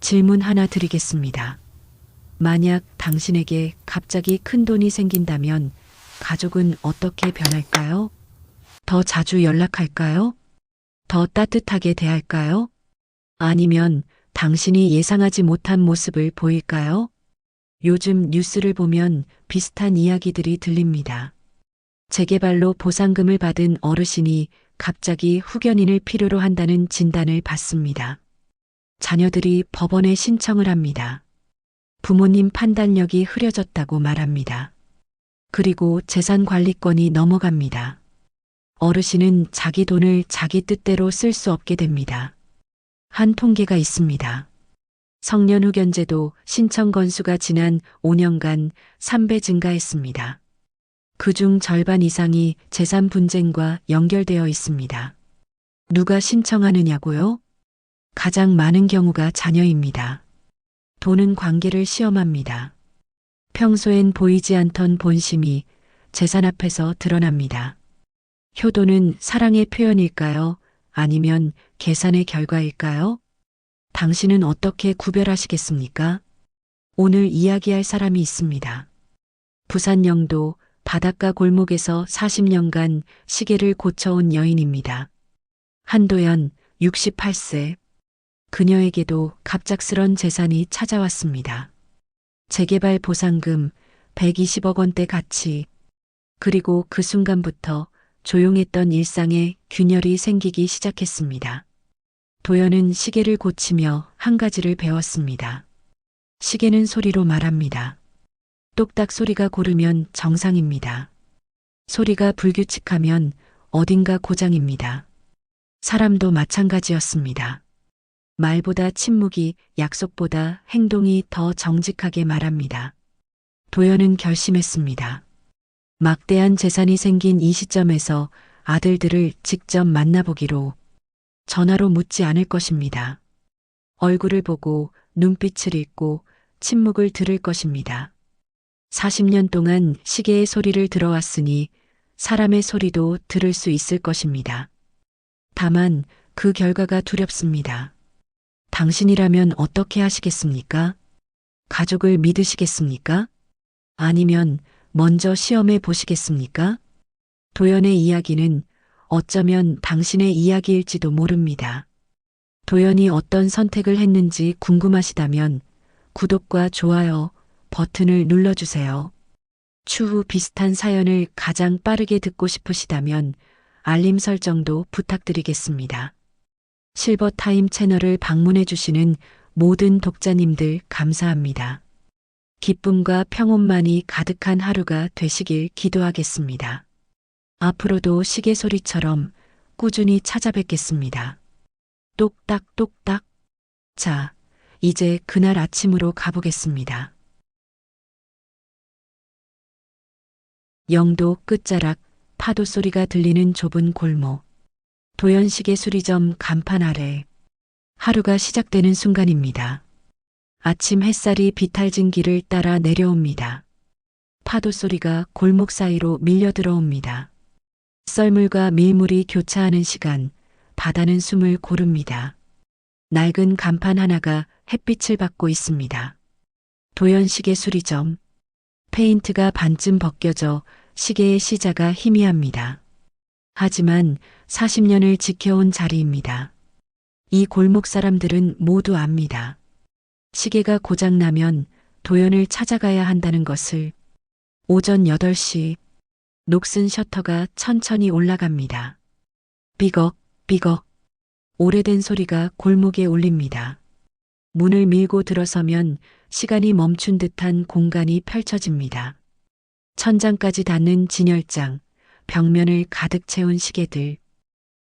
질문 하나 드리겠습니다. 만약 당신에게 갑자기 큰 돈이 생긴다면 가족은 어떻게 변할까요? 더 자주 연락할까요? 더 따뜻하게 대할까요? 아니면 당신이 예상하지 못한 모습을 보일까요? 요즘 뉴스를 보면 비슷한 이야기들이 들립니다. 재개발로 보상금을 받은 어르신이 갑자기 후견인을 필요로 한다는 진단을 받습니다. 자녀들이 법원에 신청을 합니다. 부모님 판단력이 흐려졌다고 말합니다. 그리고 재산 관리권이 넘어갑니다. 어르신은 자기 돈을 자기 뜻대로 쓸 수 없게 됩니다. 한 통계가 있습니다. 성년후견제도 신청 건수가 지난 5년간 3배 증가했습니다. 그중 절반 이상이 재산 분쟁과 연결되어 있습니다. 누가 신청하느냐고요? 가장 많은 경우가 자녀입니다. 돈은 관계를 시험합니다. 평소엔 보이지 않던 본심이 재산 앞에서 드러납니다. 효도는 사랑의 표현일까요? 아니면 계산의 결과일까요? 당신은 어떻게 구별하시겠습니까? 오늘 이야기할 사람이 있습니다. 부산 영도 바닷가 골목에서 40년간 시계를 고쳐온 여인입니다. 한도연 68세. 그녀에게도 갑작스런 재산이 찾아왔습니다. 재개발 보상금 120억 원대 가치. 그리고 그 순간부터 조용했던 일상에 균열이 생기기 시작했습니다. 도연은 시계를 고치며 한 가지를 배웠습니다. 시계는 소리로 말합니다. 똑딱 소리가 고르면 정상입니다. 소리가 불규칙하면 어딘가 고장입니다. 사람도 마찬가지였습니다. 말보다 침묵이, 약속보다 행동이 더 정직하게 말합니다. 도연은 결심했습니다. 막대한 재산이 생긴 이 시점에서 아들들을 직접 만나보기로, 전화로 묻지 않을 것입니다. 얼굴을 보고 눈빛을 읽고 침묵을 들을 것입니다. 40년 동안 시계의 소리를 들어왔으니 사람의 소리도 들을 수 있을 것입니다. 다만 그 결과가 두렵습니다. 당신이라면 어떻게 하시겠습니까? 가족을 믿으시겠습니까? 아니면 먼저 시험해 보시겠습니까? 도연의 이야기는 어쩌면 당신의 이야기일지도 모릅니다. 도연이 어떤 선택을 했는지 궁금하시다면 구독과 좋아요 버튼을 눌러주세요. 추후 비슷한 사연을 가장 빠르게 듣고 싶으시다면 알림 설정도 부탁드리겠습니다. 실버타임 채널을 방문해주시는 모든 독자님들 감사합니다. 기쁨과 평온만이 가득한 하루가 되시길 기도하겠습니다. 앞으로도 시계 소리처럼 꾸준히 찾아뵙겠습니다. 똑딱똑딱. 자, 이제 그날 아침으로 가보겠습니다. 영도 끝자락 파도 소리가 들리는 좁은 골목. 도연시계 수리점 간판 아래. 하루가 시작되는 순간입니다. 아침 햇살이 비탈진 길을 따라 내려옵니다. 파도 소리가 골목 사이로 밀려 들어옵니다. 썰물과 밀물이 교차하는 시간, 바다는 숨을 고릅니다. 낡은 간판 하나가 햇빛을 받고 있습니다. 도연시계 수리점. 페인트가 반쯤 벗겨져 시계의 시자가 희미합니다. 하지만 40년을 지켜온 자리입니다. 이 골목 사람들은 모두 압니다. 시계가 고장나면 도연을 찾아가야 한다는 것을. 오전 8시, 녹슨 셔터가 천천히 올라갑니다. 삐걱, 삐걱. 오래된 소리가 골목에 울립니다. 문을 밀고 들어서면 시간이 멈춘 듯한 공간이 펼쳐집니다. 천장까지 닿는 진열장, 벽면을 가득 채운 시계들.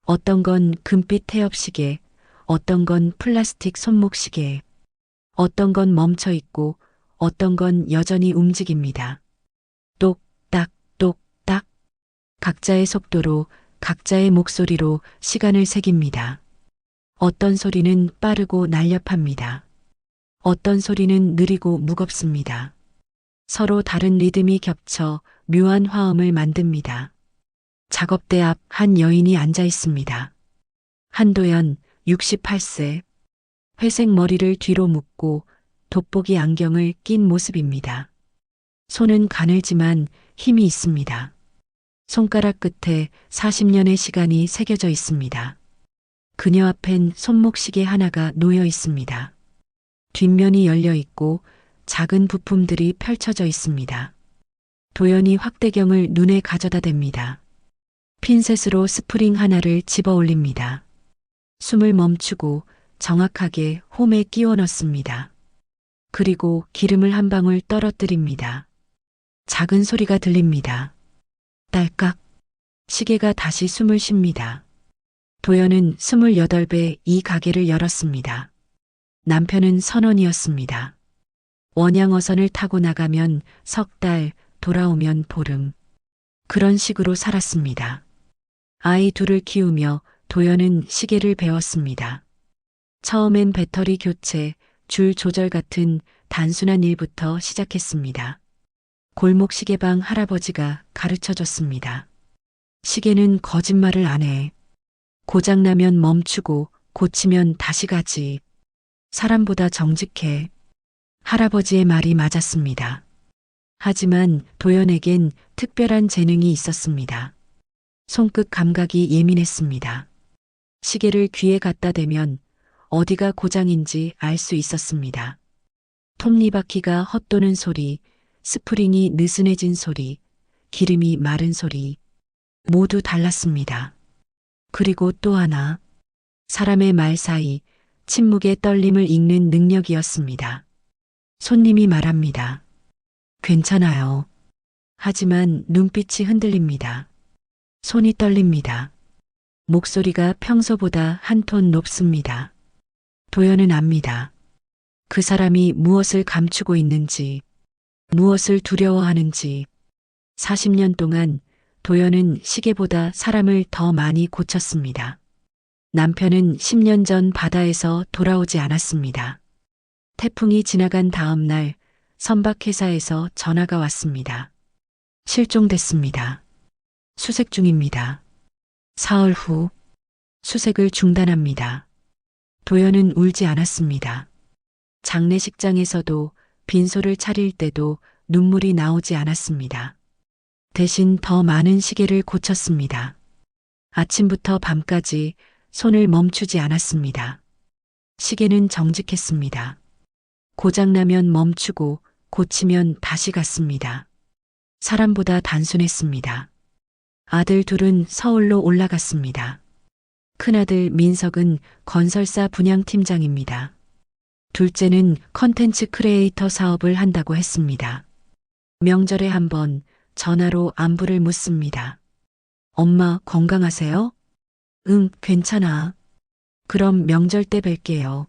어떤 건 금빛 태엽시계, 어떤 건 플라스틱 손목시계, 어떤 건 멈춰 있고 어떤 건 여전히 움직입니다. 똑딱, 똑딱. 각자의 속도로, 각자의 목소리로 시간을 새깁니다. 어떤 소리는 빠르고 날렵합니다. 어떤 소리는 느리고 무겁습니다. 서로 다른 리듬이 겹쳐 묘한 화음을 만듭니다. 작업대 앞 한 여인이 앉아 있습니다. 한도연 68세. 회색 머리를 뒤로 묶고 돋보기 안경을 낀 모습입니다. 손은 가늘지만 힘이 있습니다. 손가락 끝에 40년의 시간이 새겨져 있습니다. 그녀 앞엔 손목시계 하나가 놓여 있습니다. 뒷면이 열려 있고 작은 부품들이 펼쳐져 있습니다. 도연이 확대경을 눈에 가져다 댑니다. 핀셋으로 스프링 하나를 집어 올립니다. 숨을 멈추고 정확하게 홈에 끼워 넣습니다. 그리고 기름을 한 방울 떨어뜨립니다. 작은 소리가 들립니다. 딸깍. 시계가 다시 숨을 쉽니다. 도연은 28배 이 가게를 열었습니다. 남편은 선원이었습니다. 원양어선을 타고 나가면 석 달, 돌아오면 보름. 그런 식으로 살았습니다. 아이 둘을 키우며 도연은 시계를 배웠습니다. 처음엔 배터리 교체, 줄 조절 같은 단순한 일부터 시작했습니다. 골목 시계방 할아버지가 가르쳐 줬습니다. 시계는 거짓말을 안 해. 고장나면 멈추고 고치면 다시 가지. 사람보다 정직해. 할아버지의 말이 맞았습니다. 하지만 도연에겐 특별한 재능이 있었습니다. 손끝 감각이 예민했습니다. 시계를 귀에 갖다 대면 어디가 고장인지 알 수 있었습니다. 톱니바퀴가 헛도는 소리, 스프링이 느슨해진 소리, 기름이 마른 소리, 모두 달랐습니다. 그리고 또 하나, 사람의 말 사이 침묵의 떨림을 읽는 능력이었습니다. 손님이 말합니다. 괜찮아요. 하지만 눈빛이 흔들립니다. 손이 떨립니다. 목소리가 평소보다 한 톤 높습니다. 도연은 압니다. 그 사람이 무엇을 감추고 있는지, 무엇을 두려워하는지. 40년 동안 도연은 시계보다 사람을 더 많이 고쳤습니다. 남편은 10년 전 바다에서 돌아오지 않았습니다. 태풍이 지나간 다음 날 선박회사에서 전화가 왔습니다. 실종됐습니다. 수색 중입니다. 사흘 후 수색을 중단합니다. 도연은 울지 않았습니다. 장례식장에서도 빈소를 차릴 때도 눈물이 나오지 않았습니다. 대신 더 많은 시계를 고쳤습니다. 아침부터 밤까지 손을 멈추지 않았습니다. 시계는 정직했습니다. 고장나면 멈추고 고치면 다시 갔습니다. 사람보다 단순했습니다. 아들 둘은 서울로 올라갔습니다. 큰아들 민석은 건설사 분양팀장입니다. 둘째는 컨텐츠 크리에이터 사업을 한다고 했습니다. 명절에 한번 전화로 안부를 묻습니다. 엄마 건강하세요? 응, 괜찮아. 그럼 명절 때 뵐게요.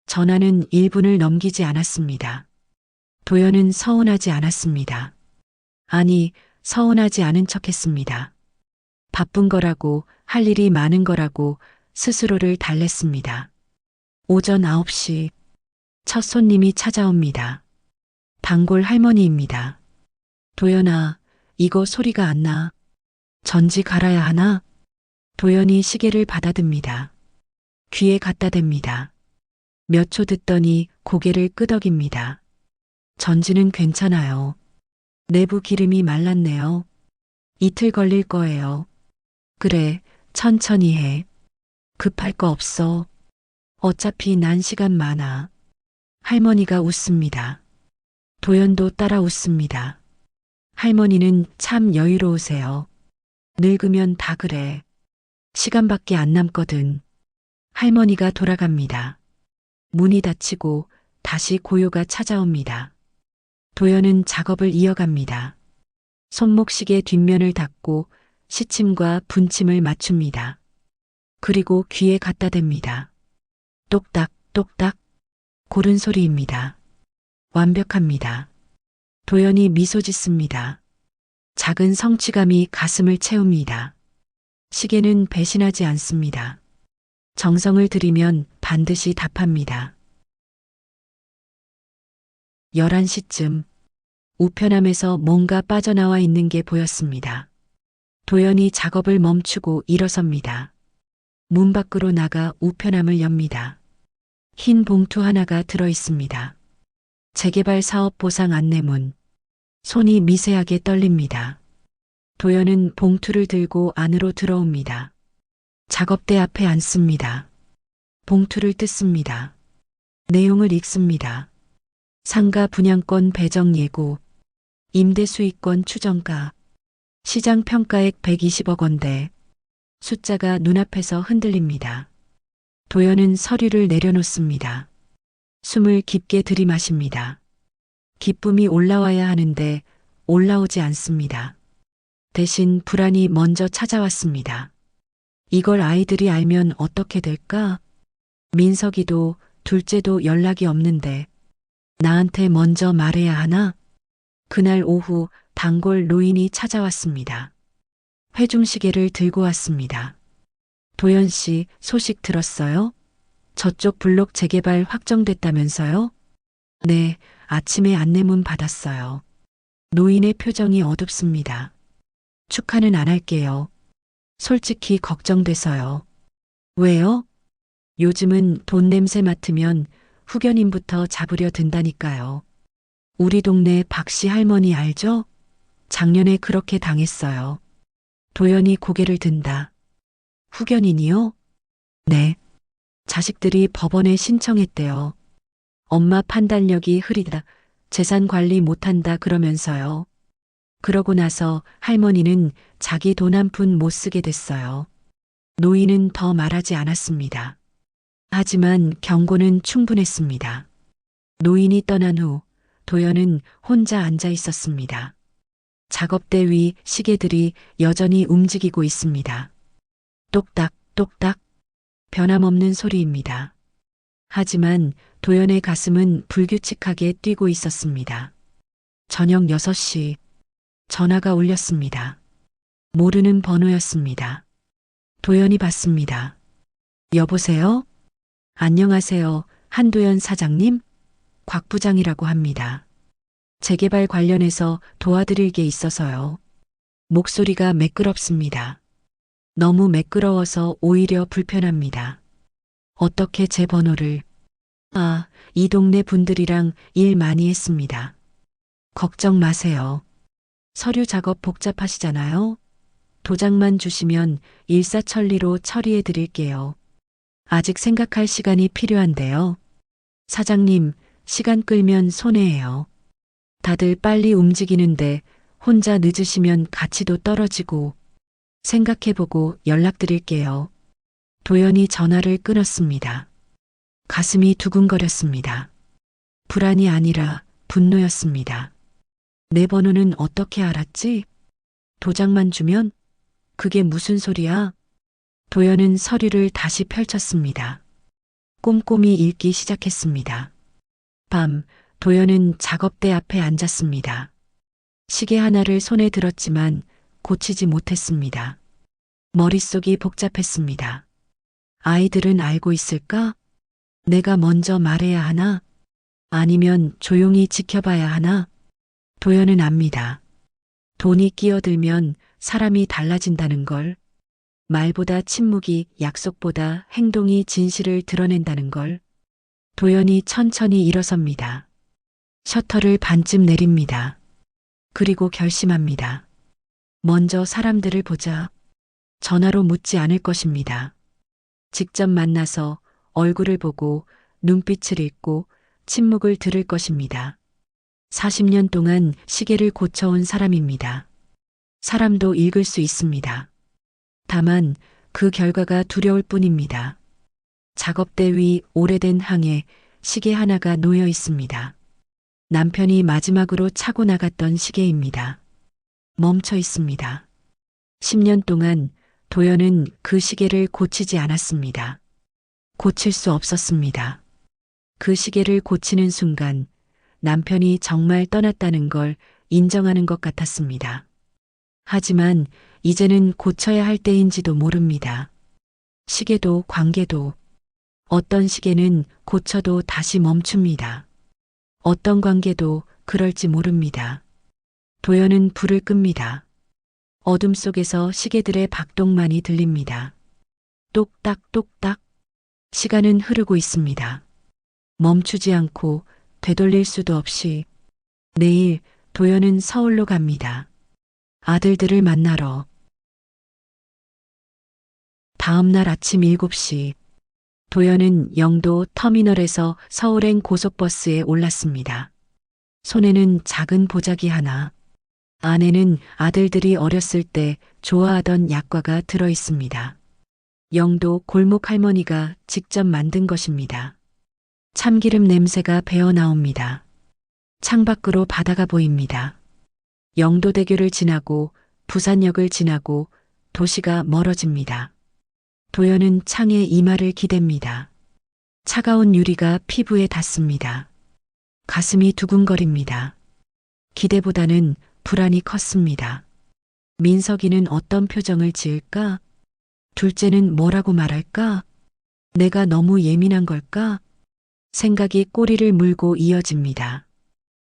전화는 1분을 넘기지 않았습니다. 도연은 서운하지 않았습니다. 아니, 서운하지 않은 척 했습니다. 바쁜 거라고, 할 일이 많은 거라고 스스로를 달랬습니다. 오전 9시, 첫 손님이 찾아옵니다. 단골 할머니입니다. 도연아, 이거 소리가 안 나. 전지 갈아야 하나? 도연이 시계를 받아듭니다. 귀에 갖다 댑니다. 몇 초 듣더니 고개를 끄덕입니다. 전지는 괜찮아요. 내부 기름이 말랐네요. 이틀 걸릴 거예요. 그래, 천천히 해. 급할 거 없어. 어차피 난 시간 많아. 할머니가 웃습니다. 도연도 따라 웃습니다. 할머니는 참 여유로우세요. 늙으면 다 그래. 시간밖에 안 남거든. 할머니가 돌아갑니다. 문이 닫히고 다시 고요가 찾아옵니다. 도연은 작업을 이어갑니다. 손목시계 뒷면을 닫고 시침과 분침을 맞춥니다. 그리고 귀에 갖다 댑니다. 똑딱, 똑딱. 고른 소리입니다. 완벽합니다. 도연이 미소 짓습니다. 작은 성취감이 가슴을 채웁니다. 시계는 배신하지 않습니다. 정성을 들이면 반드시 답합니다. 11시쯤 우편함에서 뭔가 빠져나와 있는 게 보였습니다. 도연이 작업을 멈추고 일어섭니다. 문 밖으로 나가 우편함을 엽니다. 흰 봉투 하나가 들어 있습니다. 재개발 사업 보상 안내문. 손이 미세하게 떨립니다. 도연은 봉투를 들고 안으로 들어옵니다. 작업대 앞에 앉습니다. 봉투를 뜯습니다. 내용을 읽습니다. 상가 분양권 배정 예고, 임대 수익권 추정가, 시장 평가액 120억 원대. 숫자가 눈앞에서 흔들립니다. 도연은 서류를 내려놓습니다. 숨을 깊게 들이마십니다. 기쁨이 올라와야 하는데 올라오지 않습니다. 대신 불안이 먼저 찾아왔습니다. 이걸 아이들이 알면 어떻게 될까? 민석이도 둘째도 연락이 없는데 나한테 먼저 말해야 하나? 그날 오후 단골 노인이 찾아왔습니다. 회중시계를 들고 왔습니다. 도연 씨, 소식 들었어요? 저쪽 블록 재개발 확정됐다면서요? 네, 아침에 안내문 받았어요. 노인의 표정이 어둡습니다. 축하는 안 할게요. 솔직히 걱정돼서요. 왜요? 요즘은 돈 냄새 맡으면 후견인부터 잡으려 든다니까요. 우리 동네 박씨 할머니 알죠? 작년에 그렇게 당했어요. 도연이 고개를 든다. 후견인이요? 네. 자식들이 법원에 신청했대요. 엄마 판단력이 흐리다. 재산 관리 못한다 그러면서요. 그러고 나서 할머니는 자기 돈 한 푼 못 쓰게 됐어요. 노인은 더 말하지 않았습니다. 하지만 경고는 충분했습니다. 노인이 떠난 후 도연은 혼자 앉아 있었습니다. 작업대 위 시계들이 여전히 움직이고 있습니다. 똑딱, 똑딱. 변함없는 소리입니다. 하지만 도연의 가슴은 불규칙하게 뛰고 있었습니다. 저녁 6시 전화가 울렸습니다. 모르는 번호였습니다. 도연이 받습니다. 여보세요? 안녕하세요. 한도연 사장님? 곽 부장이라고 합니다. 재개발 관련해서 도와드릴 게 있어서요. 목소리가 매끄럽습니다. 너무 매끄러워서 오히려 불편합니다. 어떻게 제 번호를... 아, 이 동네 분들이랑 일 많이 했습니다. 걱정 마세요. 서류 작업 복잡하시잖아요. 도장만 주시면 일사천리로 처리해 드릴게요. 아직 생각할 시간이 필요한데요. 사장님, 시간 끌면 손해예요. 다들 빨리 움직이는데 혼자 늦으시면 가치도 떨어지고 생각해보고 연락드릴게요. 도연이 전화를 끊었습니다. 가슴이 두근거렸습니다. 불안이 아니라 분노였습니다. 내 번호는 어떻게 알았지? 도장만 주면? 그게 무슨 소리야? 도연은 서류를 다시 펼쳤습니다. 꼼꼼히 읽기 시작했습니다. 밤, 도연은 작업대 앞에 앉았습니다. 시계 하나를 손에 들었지만 고치지 못했습니다. 머릿속이 복잡했습니다. 아이들은 알고 있을까? 내가 먼저 말해야 하나? 아니면 조용히 지켜봐야 하나? 도연은 압니다. 돈이 끼어들면 사람이 달라진다는 걸. 말보다 침묵이 약속보다 행동이 진실을 드러낸다는 걸. 도연이 천천히 일어섭니다. 셔터를 반쯤 내립니다. 그리고 결심합니다. 먼저 사람들을 보자. 전화로 묻지 않을 것입니다. 직접 만나서 얼굴을 보고 눈빛을 읽고 침묵을 들을 것입니다. 40년 동안 시계를 고쳐온 사람입니다. 사람도 읽을 수 있습니다. 다만 그 결과가 두려울 뿐입니다. 작업대 위 오래된 항에 시계 하나가 놓여 있습니다. 남편이 마지막으로 차고 나갔던 시계입니다. 멈춰 있습니다. 10년 동안 도연은 그 시계를 고치지 않았습니다. 고칠 수 없었습니다. 그 시계를 고치는 순간 남편이 정말 떠났다는 걸 인정하는 것 같았습니다. 하지만 이제는 고쳐야 할 때인지도 모릅니다. 시계도 관계도. 어떤 시계는 고쳐도 다시 멈춥니다. 어떤 관계도 그럴지 모릅니다. 도연은 불을 끕니다. 어둠 속에서 시계들의 박동만이 들립니다. 똑딱 똑딱. 시간은 흐르고 있습니다. 멈추지 않고 되돌릴 수도 없이 내일 도연은 서울로 갑니다. 아들들을 만나러. 다음 날 아침 7시 도연은 영도 터미널에서 서울행 고속버스에 올랐습니다. 손에는 작은 보자기 하나. 안에는 아들들이 어렸을 때 좋아하던 약과가 들어 있습니다. 영도 골목 할머니가 직접 만든 것입니다. 참기름 냄새가 배어 나옵니다. 창밖으로 바다가 보입니다. 영도대교를 지나고 부산역을 지나고 도시가 멀어집니다. 도연은 창에 이마를 기댑니다. 차가운 유리가 피부에 닿습니다. 가슴이 두근거립니다. 기대보다는 불안이 컸습니다. 민석이는 어떤 표정을 지을까? 둘째는 뭐라고 말할까? 내가 너무 예민한 걸까? 생각이 꼬리를 물고 이어집니다.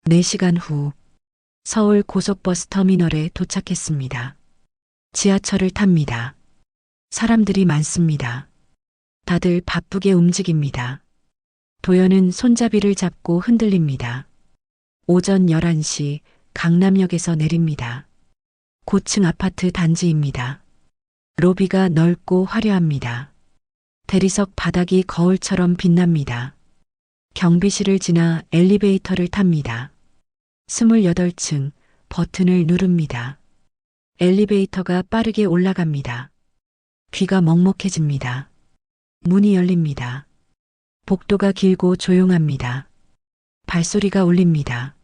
4시간 후 서울 고속버스 터미널에 도착했습니다. 지하철을 탑니다. 사람들이 많습니다. 다들 바쁘게 움직입니다. 도연은 손잡이를 잡고 흔들립니다. 오전 11시 강남역에서 내립니다. 고층 아파트 단지입니다. 로비가 넓고 화려합니다. 대리석 바닥이 거울처럼 빛납니다. 경비실을 지나 엘리베이터를 탑니다. 28층 버튼을 누릅니다. 엘리베이터가 빠르게 올라갑니다. 귀가 먹먹해집니다. 문이 열립니다. 복도가 길고 조용합니다. 발소리가 울립니다.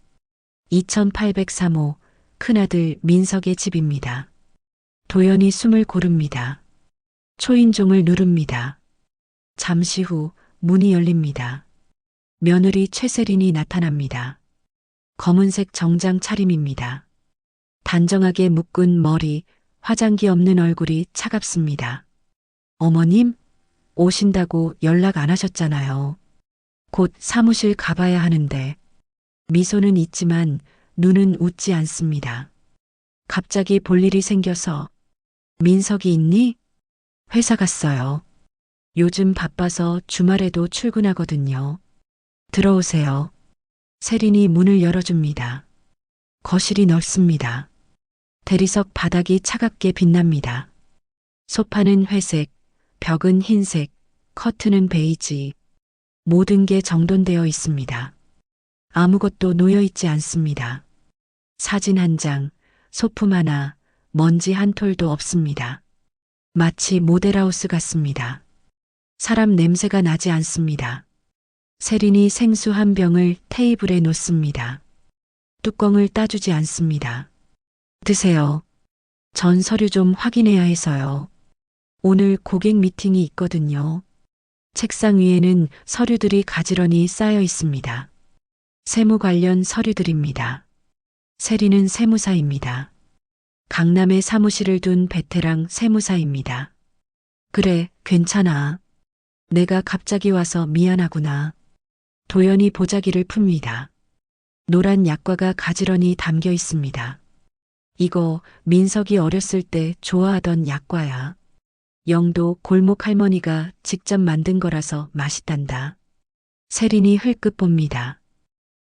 2803호 큰아들 민석의 집입니다. 도연이 숨을 고릅니다. 초인종을 누릅니다. 잠시 후 문이 열립니다. 며느리 최세린이 나타납니다. 검은색 정장 차림입니다. 단정하게 묶은 머리, 화장기 없는 얼굴이 차갑습니다. 어머님, 오신다고 연락 안 하셨잖아요. 곧 사무실 가봐야 하는데. 미소는 있지만 눈은 웃지 않습니다. 갑자기 볼 일이 생겨서. 민석이 있니? 회사 갔어요. 요즘 바빠서 주말에도 출근하거든요. 들어오세요. 세린이 문을 열어줍니다. 거실이 넓습니다. 대리석 바닥이 차갑게 빛납니다. 소파는 회색, 벽은 흰색, 커튼은 베이지. 모든 게 정돈되어 있습니다. 아무것도 놓여 있지 않습니다. 사진 한 장, 소품 하나, 먼지 한 톨도 없습니다. 마치 모델하우스 같습니다. 사람 냄새가 나지 않습니다. 세린이 생수 한 병을 테이블에 놓습니다. 뚜껑을 따주지 않습니다. 드세요. 전 서류 좀 확인해야 해서요. 오늘 고객 미팅이 있거든요. 책상 위에는 서류들이 가지런히 쌓여 있습니다. 세무 관련 서류들입니다. 세린은 세무사입니다. 강남에 사무실을 둔 베테랑 세무사입니다. 그래, 괜찮아. 내가 갑자기 와서 미안하구나. 도연이 보자기를 풉니다. 노란 약과가 가지런히 담겨 있습니다. 이거 민석이 어렸을 때 좋아하던 약과야. 영도 골목 할머니가 직접 만든 거라서 맛있단다. 세린이 흘끗 봅니다.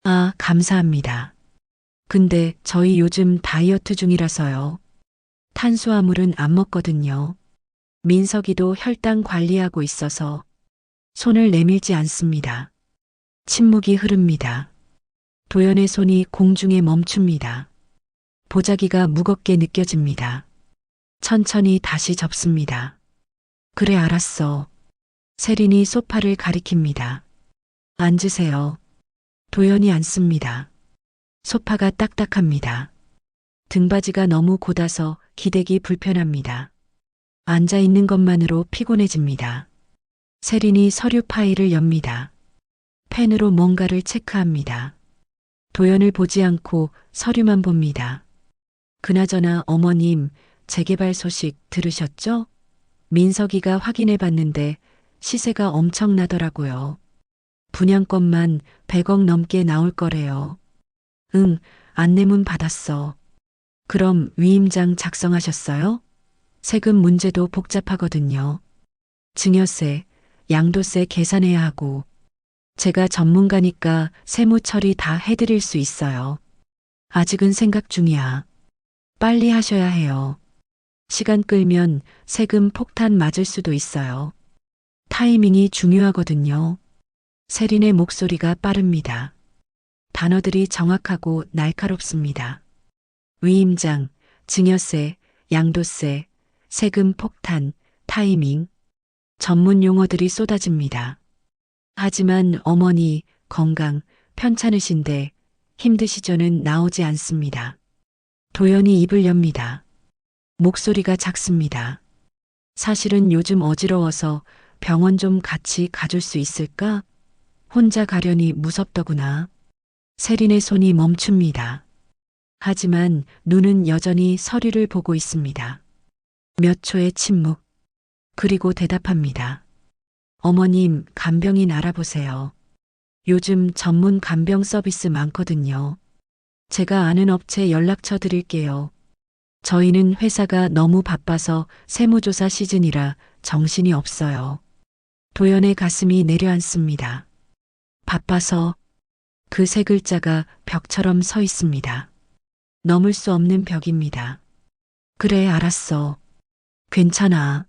아, 감사합니다. 근데 저희 요즘 다이어트 중이라서요. 탄수화물은 안 먹거든요. 민석이도 혈당 관리하고 있어서 손을 내밀지 않습니다. 침묵이 흐릅니다. 도연의 손이 공중에 멈춥니다. 보자기가 무겁게 느껴집니다. 천천히 다시 접습니다. 그래, 알았어. 세린이 소파를 가리킵니다. 앉으세요. 도연이 앉습니다. 소파가 딱딱합니다. 등받이가 너무 곧아서 기대기 불편합니다. 앉아 있는 것만으로 피곤해집니다. 세린이 서류 파일을 엽니다. 펜으로 뭔가를 체크합니다. 도연을 보지 않고 서류만 봅니다. 그나저나 어머님, 재개발 소식 들으셨죠? 민석이가 확인해 봤는데 시세가 엄청나더라고요. 분양권만 100억 넘게 나올 거래요. 응, 안내문 받았어. 그럼 위임장 작성하셨어요? 세금 문제도 복잡하거든요. 증여세, 양도세 계산해야 하고. 제가 전문가니까 세무 처리 다 해드릴 수 있어요. 아직은 생각 중이야. 빨리 하셔야 해요. 시간 끌면 세금 폭탄 맞을 수도 있어요. 타이밍이 중요하거든요. 세린의 목소리가 빠릅니다. 단어들이 정확하고 날카롭습니다. 위임장, 증여세, 양도세, 세금 폭탄, 타이밍, 전문 용어들이 쏟아집니다. 하지만 어머니, 건강, 편찮으신데 힘드시죠는 나오지 않습니다. 도연이 입을 엽니다. 목소리가 작습니다. 사실은 요즘 어지러워서 병원 좀 같이 가줄 수 있을까? 혼자 가려니 무섭더구나. 세린의 손이 멈춥니다. 하지만 눈은 여전히 서류를 보고 있습니다. 몇 초의 침묵. 그리고 대답합니다. 어머님, 간병인 알아보세요. 요즘 전문 간병 서비스 많거든요. 제가 아는 업체 연락처 드릴게요. 저희는 회사가 너무 바빠서 세무조사 시즌이라 정신이 없어요. 도연의 가슴이 내려앉습니다. 바빠서 그 세 글자가 벽처럼 서 있습니다. 넘을 수 없는 벽입니다. 그래, 알았어. 괜찮아.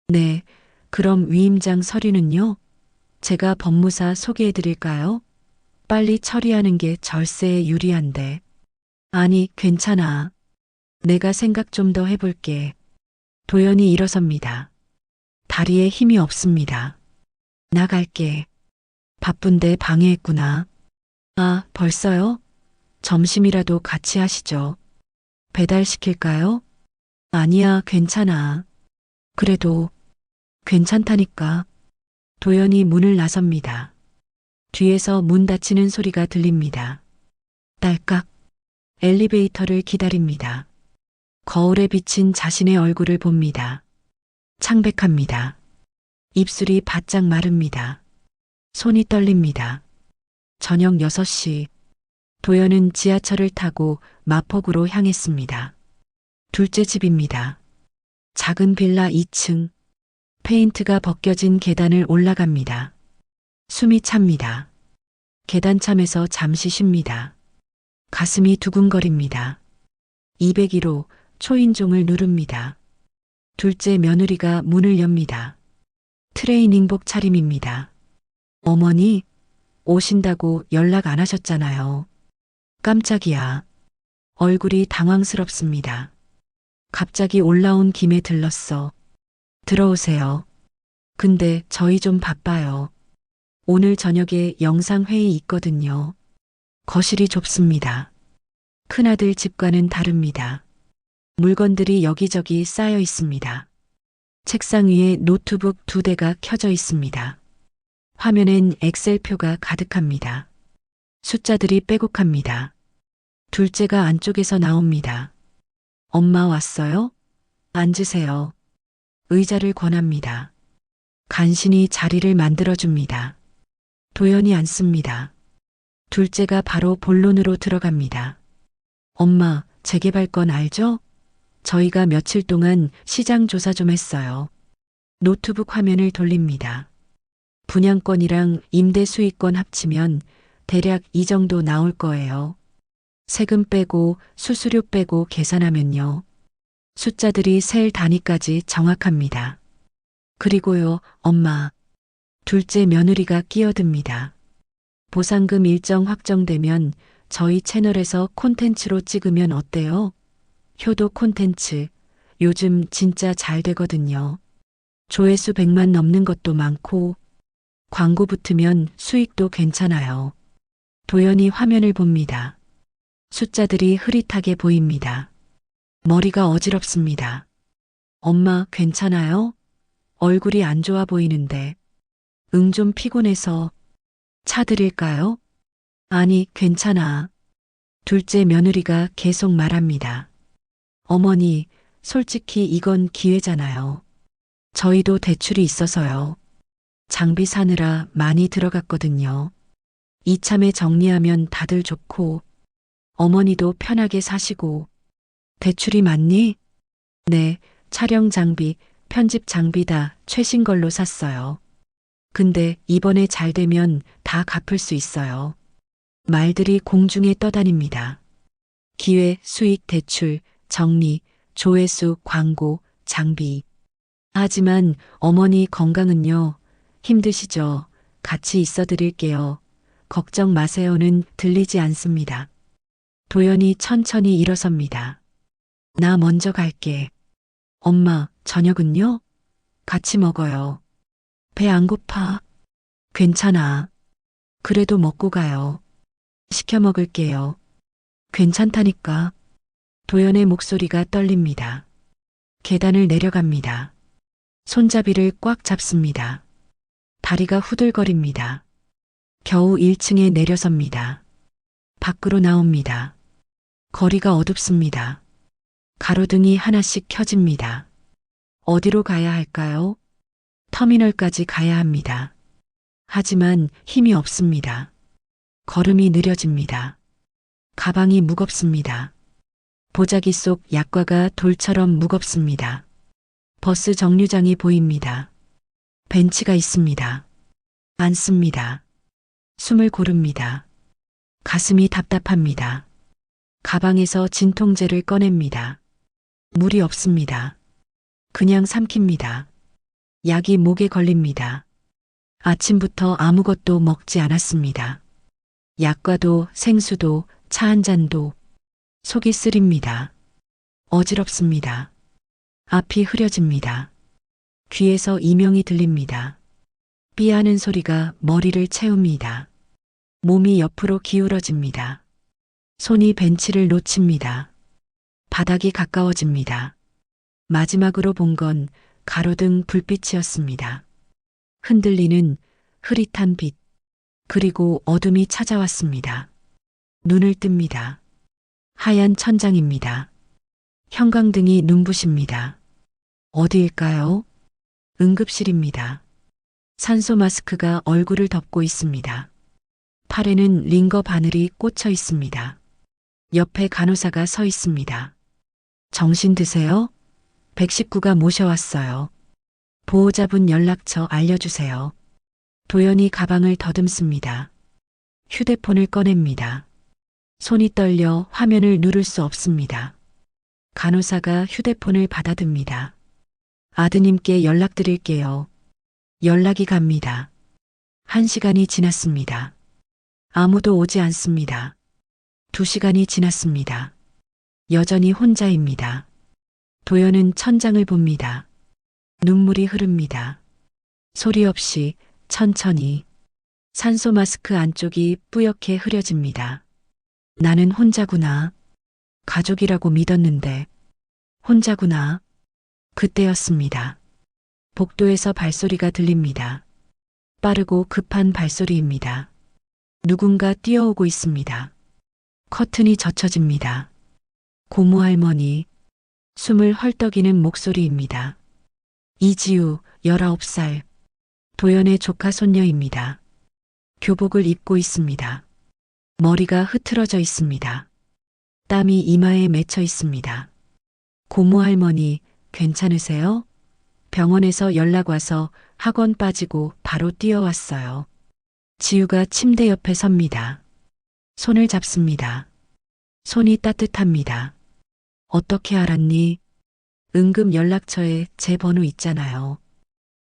네, 그럼 위임장 서류는요? 제가 법무사 소개해 드릴까요? 빨리 처리하는 게 절세에 유리한데. 아니, 괜찮아. 내가 생각 좀 더 해볼게. 도연이 일어섭니다. 다리에 힘이 없습니다. 나갈게. 바쁜데 방해했구나. 아, 벌써요? 점심이라도 같이 하시죠. 배달시킬까요? 아니야, 괜찮아. 그래도 괜찮다니까. 도연이 문을 나섭니다. 뒤에서 문 닫히는 소리가 들립니다. 딸깍. 엘리베이터를 기다립니다. 거울에 비친 자신의 얼굴을 봅니다. 창백합니다. 입술이 바짝 마릅니다. 손이 떨립니다. 저녁 6시. 도연은 지하철을 타고 마포구로 향했습니다. 둘째 집입니다. 작은 빌라 2층. 페인트가 벗겨진 계단을 올라갑니다. 숨이 찹니다. 계단참에서 잠시 쉽니다. 가슴이 두근거립니다. 201호 초인종을 누릅니다. 둘째 며느리가 문을 엽니다. 트레이닝복 차림입니다. 어머니, 오신다고 연락 안 하셨잖아요. 깜짝이야. 얼굴이 당황스럽습니다. 갑자기 올라온 김에 들렀어. 들어오세요. 근데 저희 좀 바빠요. 오늘 저녁에 영상회의 있거든요. 거실이 좁습니다. 큰아들 집과는 다릅니다. 물건들이 여기저기 쌓여 있습니다. 책상 위에 노트북 2대가 켜져 있습니다. 화면엔 엑셀표가 가득합니다. 숫자들이 빼곡합니다. 둘째가 안쪽에서 나옵니다. 엄마 왔어요? 앉으세요. 의자를 권합니다. 간신히 자리를 만들어줍니다. 도연이 앉습니다. 둘째가 바로 본론으로 들어갑니다. 엄마, 재개발 건 알죠? 저희가 며칠 동안 시장 조사 좀 했어요. 노트북 화면을 돌립니다. 분양권이랑 임대 수익권 합치면 대략 이 정도 나올 거예요. 세금 빼고 수수료 빼고 계산하면요. 숫자들이 셀 단위까지 정확합니다. 그리고요, 엄마. 둘째 며느리가 끼어듭니다. 보상금 일정 확정되면 저희 채널에서 콘텐츠로 찍으면 어때요? 효도 콘텐츠. 요즘 진짜 잘 되거든요. 조회수 100만 넘는 것도 많고 광고 붙으면 수익도 괜찮아요. 도연이 화면을 봅니다. 숫자들이 흐릿하게 보입니다. 머리가 어지럽습니다. 엄마, 괜찮아요? 얼굴이 안 좋아 보이는데. 응, 좀 피곤해서. 차 드릴까요? 아니, 괜찮아. 둘째 며느리가 계속 말합니다. 어머니, 솔직히 이건 기회잖아요. 저희도 대출이 있어서요. 장비 사느라 많이 들어갔거든요. 이참에 정리하면 다들 좋고, 어머니도 편하게 사시고. 대출이 많니? 네, 촬영 장비, 편집 장비 다 최신 걸로 샀어요. 근데 이번에 잘 되면 다 갚을 수 있어요. 말들이 공중에 떠다닙니다. 기회, 수익, 대출, 정리, 조회수, 광고, 장비. 하지만 어머니 건강은요? 힘드시죠? 같이 있어 드릴게요. 걱정 마세요는 들리지 않습니다. 도연이 천천히 일어섭니다. 나 먼저 갈게. 엄마, 저녁은요? 같이 먹어요. 배 안 고파? 괜찮아. 그래도 먹고 가요. 시켜 먹을게요. 괜찮다니까. 도연의 목소리가 떨립니다. 계단을 내려갑니다. 손잡이를 꽉 잡습니다. 다리가 후들거립니다. 겨우 1층에 내려섭니다. 밖으로 나옵니다. 거리가 어둡습니다. 가로등이 하나씩 켜집니다. 어디로 가야 할까요? 터미널까지 가야 합니다. 하지만 힘이 없습니다. 걸음이 느려집니다. 가방이 무겁습니다. 보자기 속 약과가 돌처럼 무겁습니다. 버스 정류장이 보입니다. 벤치가 있습니다. 앉습니다. 숨을 고릅니다. 가슴이 답답합니다. 가방에서 진통제를 꺼냅니다. 물이 없습니다. 그냥 삼킵니다. 약이 목에 걸립니다. 아침부터 아무것도 먹지 않았습니다. 약과도 생수도 차 한 잔도 속이 쓰립니다. 어지럽습니다. 앞이 흐려집니다. 귀에서 이명이 들립니다. 삐하는 소리가 머리를 채웁니다. 몸이 옆으로 기울어집니다. 손이 벤치를 놓칩니다. 바닥이 가까워집니다. 마지막으로 본 건 가로등 불빛이었습니다. 흔들리는 흐릿한 빛, 그리고 어둠이 찾아왔습니다. 눈을 뜹니다. 하얀 천장입니다. 형광등이 눈부십니다. 어디일까요? 응급실입니다. 산소 마스크가 얼굴을 덮고 있습니다. 팔에는 링거 바늘이 꽂혀 있습니다. 옆에 간호사가 서 있습니다. 정신 드세요? 119가 모셔왔어요. 보호자분 연락처 알려주세요. 도연이 가방을 더듬습니다. 휴대폰을 꺼냅니다. 손이 떨려 화면을 누를 수 없습니다. 간호사가 휴대폰을 받아듭니다. 아드님께 연락드릴게요. 연락이 갑니다. 1시간이 지났습니다. 아무도 오지 않습니다. 2시간이 지났습니다. 여전히 혼자입니다. 도연은 천장을 봅니다. 눈물이 흐릅니다. 소리 없이 천천히 산소 마스크 안쪽이 뿌옇게 흐려집니다. 나는 혼자구나. 가족이라고 믿었는데 혼자구나. 그때였습니다. 복도에서 발소리가 들립니다. 빠르고 급한 발소리입니다. 누군가 뛰어오고 있습니다. 커튼이 젖혀집니다. 고모 할머니, 숨을 헐떡이는 목소리입니다. 이지우, 19살, 도연의 조카 손녀입니다. 교복을 입고 있습니다. 머리가 흐트러져 있습니다. 땀이 이마에 맺혀 있습니다. 고모 할머니, 괜찮으세요? 병원에서 연락 와서 학원 빠지고 바로 뛰어왔어요. 지우가 침대 옆에 섭니다. 손을 잡습니다. 손이 따뜻합니다. 어떻게 알았니? 응급 연락처에 제 번호 있잖아요.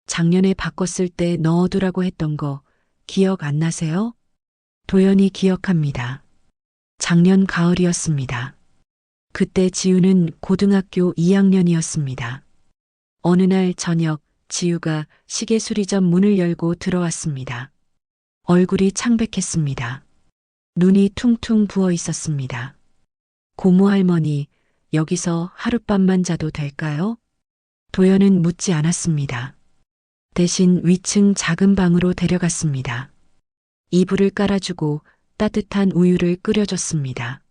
작년에 바꿨을 때 넣어두라고 했던 거 기억 안 나세요? 도연이 기억합니다. 작년 가을이었습니다. 그때 지우는 고등학교 2학년이었습니다. 어느 날 저녁 지우가 시계 수리점 문을 열고 들어왔습니다. 얼굴이 창백했습니다. 눈이 퉁퉁 부어 있었습니다. 고모 할머니, 여기서 하룻밤만 자도 될까요? 도연은 묻지 않았습니다. 대신 위층 작은 방으로 데려갔습니다. 이불을 깔아주고 따뜻한 우유를 끓여줬습니다.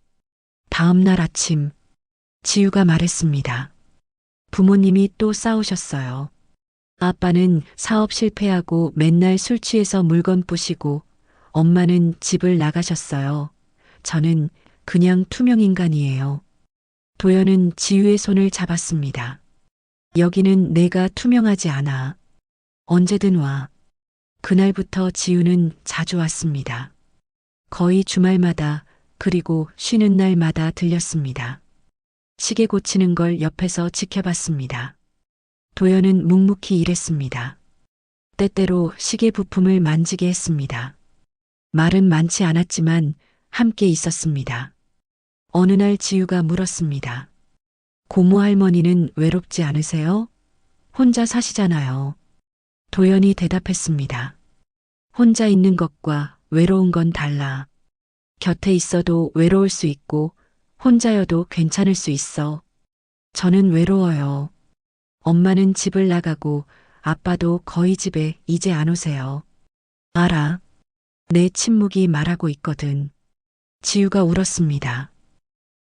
다음 날 아침, 지우가 말했습니다. 부모님이 또 싸우셨어요. 아빠는 사업 실패하고 맨날 술 취해서 물건 부시고 엄마는 집을 나가셨어요. 저는 그냥 투명 인간이에요. 도연은 지우의 손을 잡았습니다. 여기는 내가 투명하지 않아. 언제든 와. 그날부터 지우는 자주 왔습니다. 거의 주말마다 그리고 쉬는 날마다 들렸습니다. 시계 고치는 걸 옆에서 지켜봤습니다. 도연은 묵묵히 일했습니다. 때때로 시계 부품을 만지게 했습니다. 말은 많지 않았지만 함께 있었습니다. 어느 날 지우가 물었습니다. 고모 할머니는 외롭지 않으세요? 혼자 사시잖아요. 도연이 대답했습니다. 혼자 있는 것과 외로운 건 달라. 곁에 있어도 외로울 수 있고 혼자여도 괜찮을 수 있어. 저는 외로워요. 엄마는 집을 나가고 아빠도 거의 집에 이제 안 오세요. 알아. 내 침묵이 말하고 있거든. 지우가 울었습니다.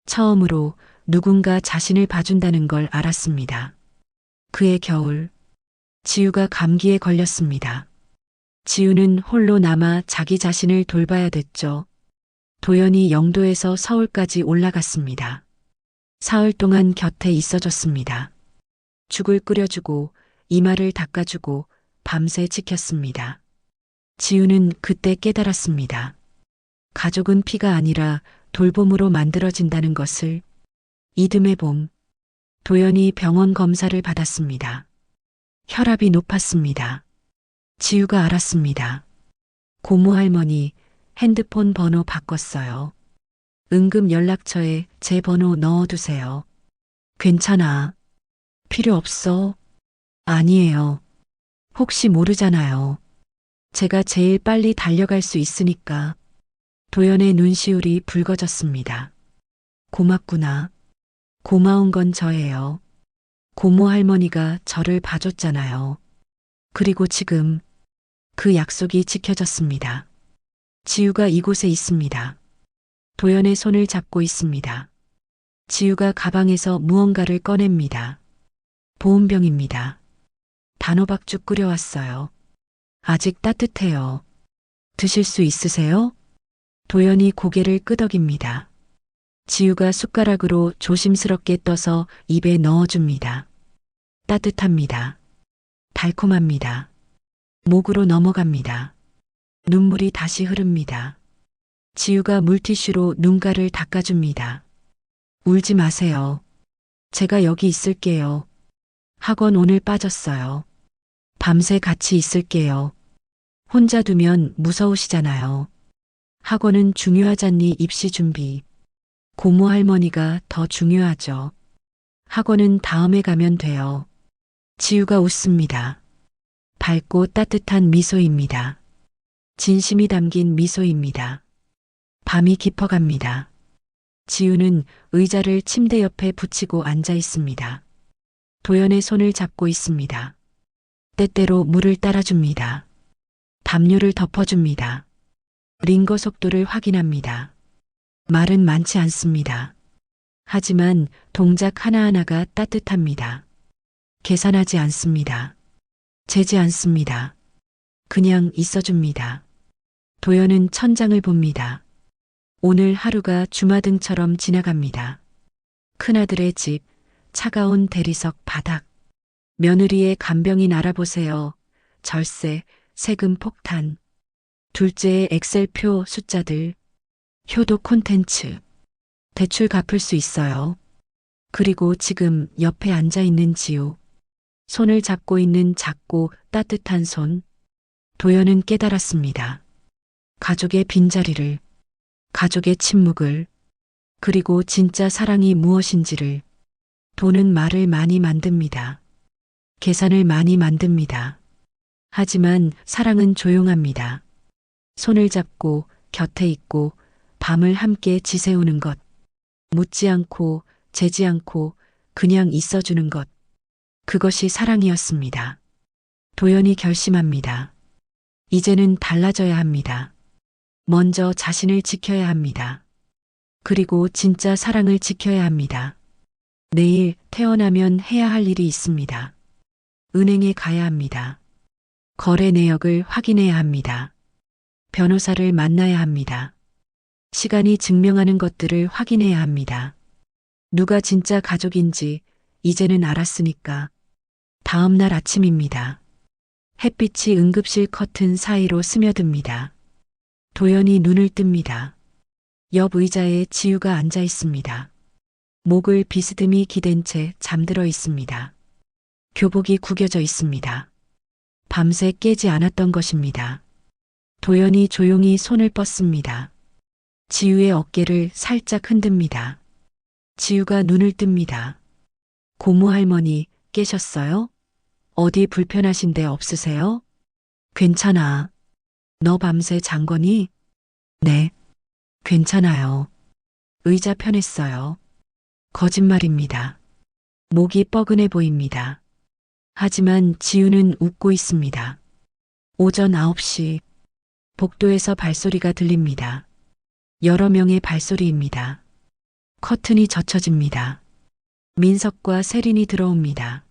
처음으로 누군가 자신을 봐준다는 걸 알았습니다. 그해 겨울, 지우가 감기에 걸렸습니다. 지우는 홀로 남아 자기 자신을 돌봐야 됐죠. 도연이 영도에서 서울까지 올라갔습니다. 사흘 동안 곁에 있어줬습니다. 죽을 끓여주고 이마를 닦아주고 밤새 지켰습니다. 지우는 그때 깨달았습니다. 가족은 피가 아니라 돌봄으로 만들어진다는 것을. 이듬해 봄, 도연이 병원 검사를 받았습니다. 혈압이 높았습니다. 지우가 알았습니다. 고모 할머니 핸드폰 번호 바꿨어요. 응급 연락처에 제 번호 넣어두세요. 괜찮아. 필요 없어. 아니에요. 혹시 모르잖아요. 제가 제일 빨리 달려갈 수 있으니까. 도연의 눈시울이 붉어졌습니다. 고맙구나. 고마운 건 저예요. 고모 할머니가 저를 봐줬잖아요. 그리고 지금 그 약속이 지켜졌습니다. 지우가 이곳에 있습니다. 도연의 손을 잡고 있습니다. 지우가 가방에서 무언가를 꺼냅니다. 보온병입니다. 단호박죽 끓여왔어요. 아직 따뜻해요. 드실 수 있으세요? 도연이 고개를 끄덕입니다. 지우가 숟가락으로 조심스럽게 떠서 입에 넣어줍니다. 따뜻합니다. 달콤합니다. 목으로 넘어갑니다. 눈물이 다시 흐릅니다. 지우가 물티슈로 눈가를 닦아줍니다. 울지 마세요. 제가 여기 있을게요. 학원 오늘 빠졌어요. 밤새 같이 있을게요. 혼자 두면 무서우시잖아요. 학원은 중요하잖니 입시 준비. 고모 할머니가 더 중요하죠. 학원은 다음에 가면 돼요. 지우가 웃습니다. 밝고 따뜻한 미소입니다. 진심이 담긴 미소입니다. 밤이 깊어갑니다. 지우는 의자를 침대 옆에 붙이고 앉아 있습니다. 도연의 손을 잡고 있습니다. 때때로 물을 따라줍니다. 담요를 덮어줍니다. 링거 속도를 확인합니다. 말은 많지 않습니다. 하지만 동작 하나하나가 따뜻합니다. 계산하지 않습니다. 재지 않습니다. 그냥 있어줍니다. 도연은 천장을 봅니다. 오늘 하루가 주마등처럼 지나갑니다. 큰아들의 집, 차가운 대리석 바닥, 며느리의 간병인 알아보세요. 절세, 세금 폭탄, 둘째의 엑셀표 숫자들, 효도 콘텐츠, 대출 갚을 수 있어요. 그리고 지금 옆에 앉아있는 지우, 손을 잡고 있는 작고 따뜻한 손. 도연은 깨달았습니다. 가족의 빈자리를, 가족의 침묵을, 그리고 진짜 사랑이 무엇인지를. 돈은 말을 많이 만듭니다. 계산을 많이 만듭니다. 하지만 사랑은 조용합니다. 손을 잡고 곁에 있고 밤을 함께 지새우는 것. 묻지 않고 재지 않고 그냥 있어주는 것. 그것이 사랑이었습니다. 도연이 결심합니다. 이제는 달라져야 합니다. 먼저 자신을 지켜야 합니다. 그리고 진짜 사랑을 지켜야 합니다. 내일 태어나면 해야 할 일이 있습니다. 은행에 가야 합니다. 거래 내역을 확인해야 합니다. 변호사를 만나야 합니다. 시간이 증명하는 것들을 확인해야 합니다. 누가 진짜 가족인지 이제는 알았으니까. 다음 날 아침입니다. 햇빛이 응급실 커튼 사이로 스며듭니다. 도연이 눈을 뜹니다. 옆 의자에 지우가 앉아 있습니다. 목을 비스듬히 기댄 채 잠들어 있습니다. 교복이 구겨져 있습니다. 밤새 깨지 않았던 것입니다. 도연이 조용히 손을 뻗습니다. 지우의 어깨를 살짝 흔듭니다. 지우가 눈을 뜹니다. 고모 할머니 깨셨어요? 어디 불편하신 데 없으세요? 괜찮아. 너 밤새 잔 거니? 네. 괜찮아요. 의자 편했어요. 거짓말입니다. 목이 뻐근해 보입니다. 하지만 지우는 웃고 있습니다. 오전 9시 복도에서 발소리가 들립니다. 여러 명의 발소리입니다. 커튼이 젖혀집니다. 민석과 세린이 들어옵니다.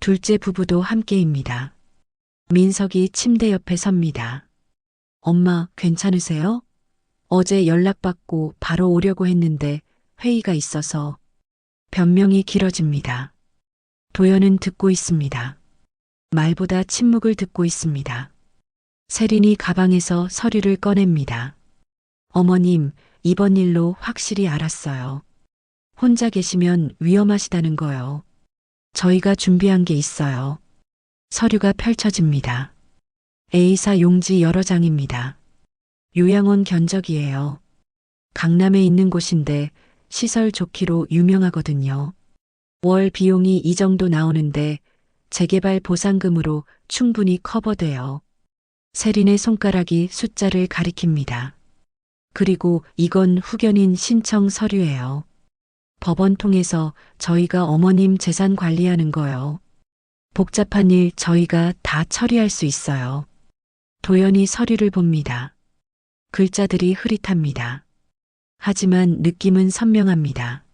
둘째 부부도 함께입니다. 민석이 침대 옆에 섭니다. 엄마, 괜찮으세요? 어제 연락받고 바로 오려고 했는데 회의가 있어서. 변명이 길어집니다. 도연은 듣고 있습니다. 말보다 침묵을 듣고 있습니다. 세린이 가방에서 서류를 꺼냅니다. 어머님, 이번 일로 확실히 알았어요. 혼자 계시면 위험하시다는 거요. 저희가 준비한 게 있어요. 서류가 펼쳐집니다. A사 용지 여러 장입니다. 요양원 견적이에요. 강남에 있는 곳인데 시설 좋기로 유명하거든요. 월 비용이 이 정도 나오는데 재개발 보상금으로 충분히 커버돼요. 세린의 손가락이 숫자를 가리킵니다. 그리고 이건 후견인 신청 서류예요. 법원 통해서 저희가 어머님 재산 관리하는 거요. 복잡한 일 저희가 다 처리할 수 있어요. 도연이 서류를 봅니다. 글자들이 흐릿합니다. 하지만 느낌은 선명합니다.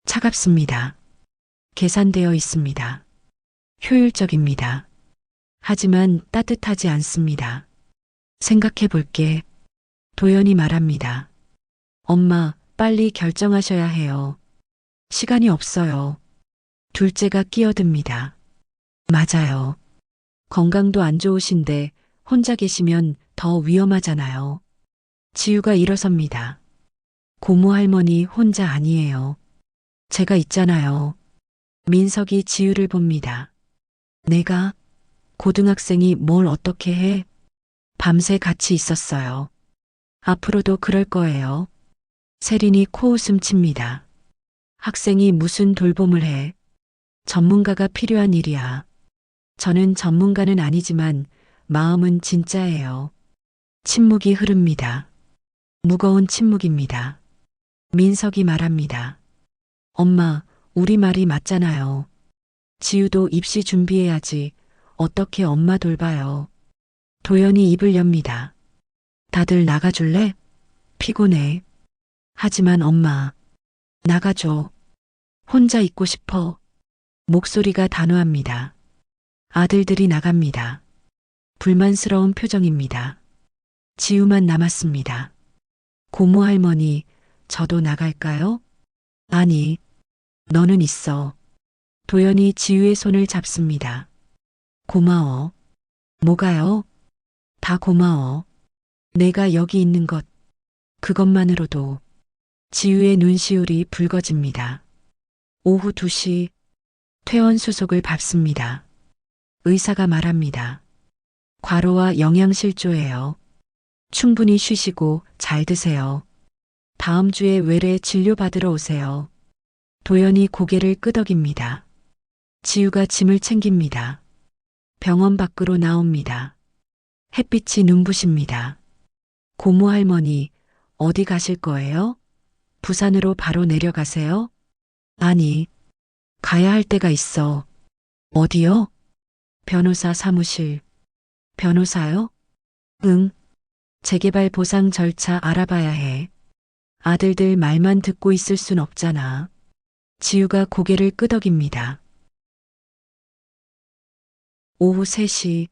차갑습니다. 계산되어 있습니다. 효율적입니다. 하지만 따뜻하지 않습니다. 생각해 볼게. 도연이 말합니다. 엄마, 빨리 결정하셔야 해요. 시간이 없어요. 둘째가 끼어듭니다. 맞아요. 건강도 안 좋으신데 혼자 계시면 더 위험하잖아요. 지우가 일어섭니다. 고모 할머니 혼자 아니에요. 제가 있잖아요. 민석이 지우를 봅니다. 내가? 고등학생이 뭘 어떻게 해? 밤새 같이 있었어요. 앞으로도 그럴 거예요. 세린이 코웃음 칩니다. 학생이 무슨 돌봄을 해? 전문가가 필요한 일이야. 저는 전문가는 아니지만 마음은 진짜예요. 침묵이 흐릅니다. 무거운 침묵입니다. 민석이 말합니다. 엄마, 우리 말이 맞잖아요. 지우도 입시 준비해야지. 어떻게 엄마 돌봐요. 도연이 입을 엽니다. 다들 나가줄래? 피곤해. 하지만 엄마, 나가줘. 혼자 있고 싶어. 목소리가 단호합니다. 아들들이 나갑니다. 불만스러운 표정입니다. 지우만 남았습니다. 고모 할머니, 저도 나갈까요? 아니, 너는 있어. 도연이 지우의 손을 잡습니다. 고마워. 뭐가요? 다 고마워. 내가 여기 있는 것, 그것만으로도. 지우의 눈시울이 붉어집니다. 오후 2시, 퇴원 수속을 밟습니다. 의사가 말합니다. 과로와 영양실조예요. 충분히 쉬시고 잘 드세요. 다음 주에 외래 진료받으러 오세요. 도연이 고개를 끄덕입니다. 지우가 짐을 챙깁니다. 병원 밖으로 나옵니다. 햇빛이 눈부십니다. 고모 할머니, 어디 가실 거예요? 부산으로 바로 내려가세요? 아니, 가야 할 데가 있어. 어디요? 변호사 사무실. 변호사요? 응. 재개발 보상 절차 알아봐야 해. 아들들 말만 듣고 있을 순 없잖아. 지우가 고개를 끄덕입니다. 오후 3시,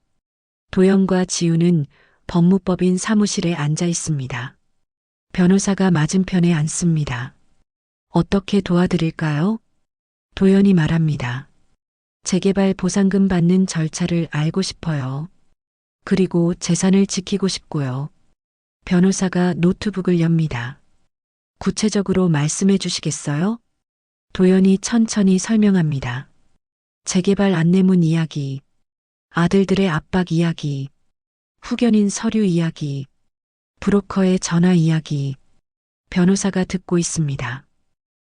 도연과 지우는 법무법인 사무실에 앉아 있습니다. 변호사가 맞은편에 앉습니다. 어떻게 도와드릴까요? 도연이 말합니다. 재개발 보상금 받는 절차를 알고 싶어요. 그리고 재산을 지키고 싶고요. 변호사가 노트북을 엽니다. 구체적으로 말씀해 주시겠어요? 도연이 천천히 설명합니다. 재개발 안내문 이야기, 아들들의 압박 이야기, 후견인 서류 이야기, 브로커의 전화 이야기. 변호사가 듣고 있습니다.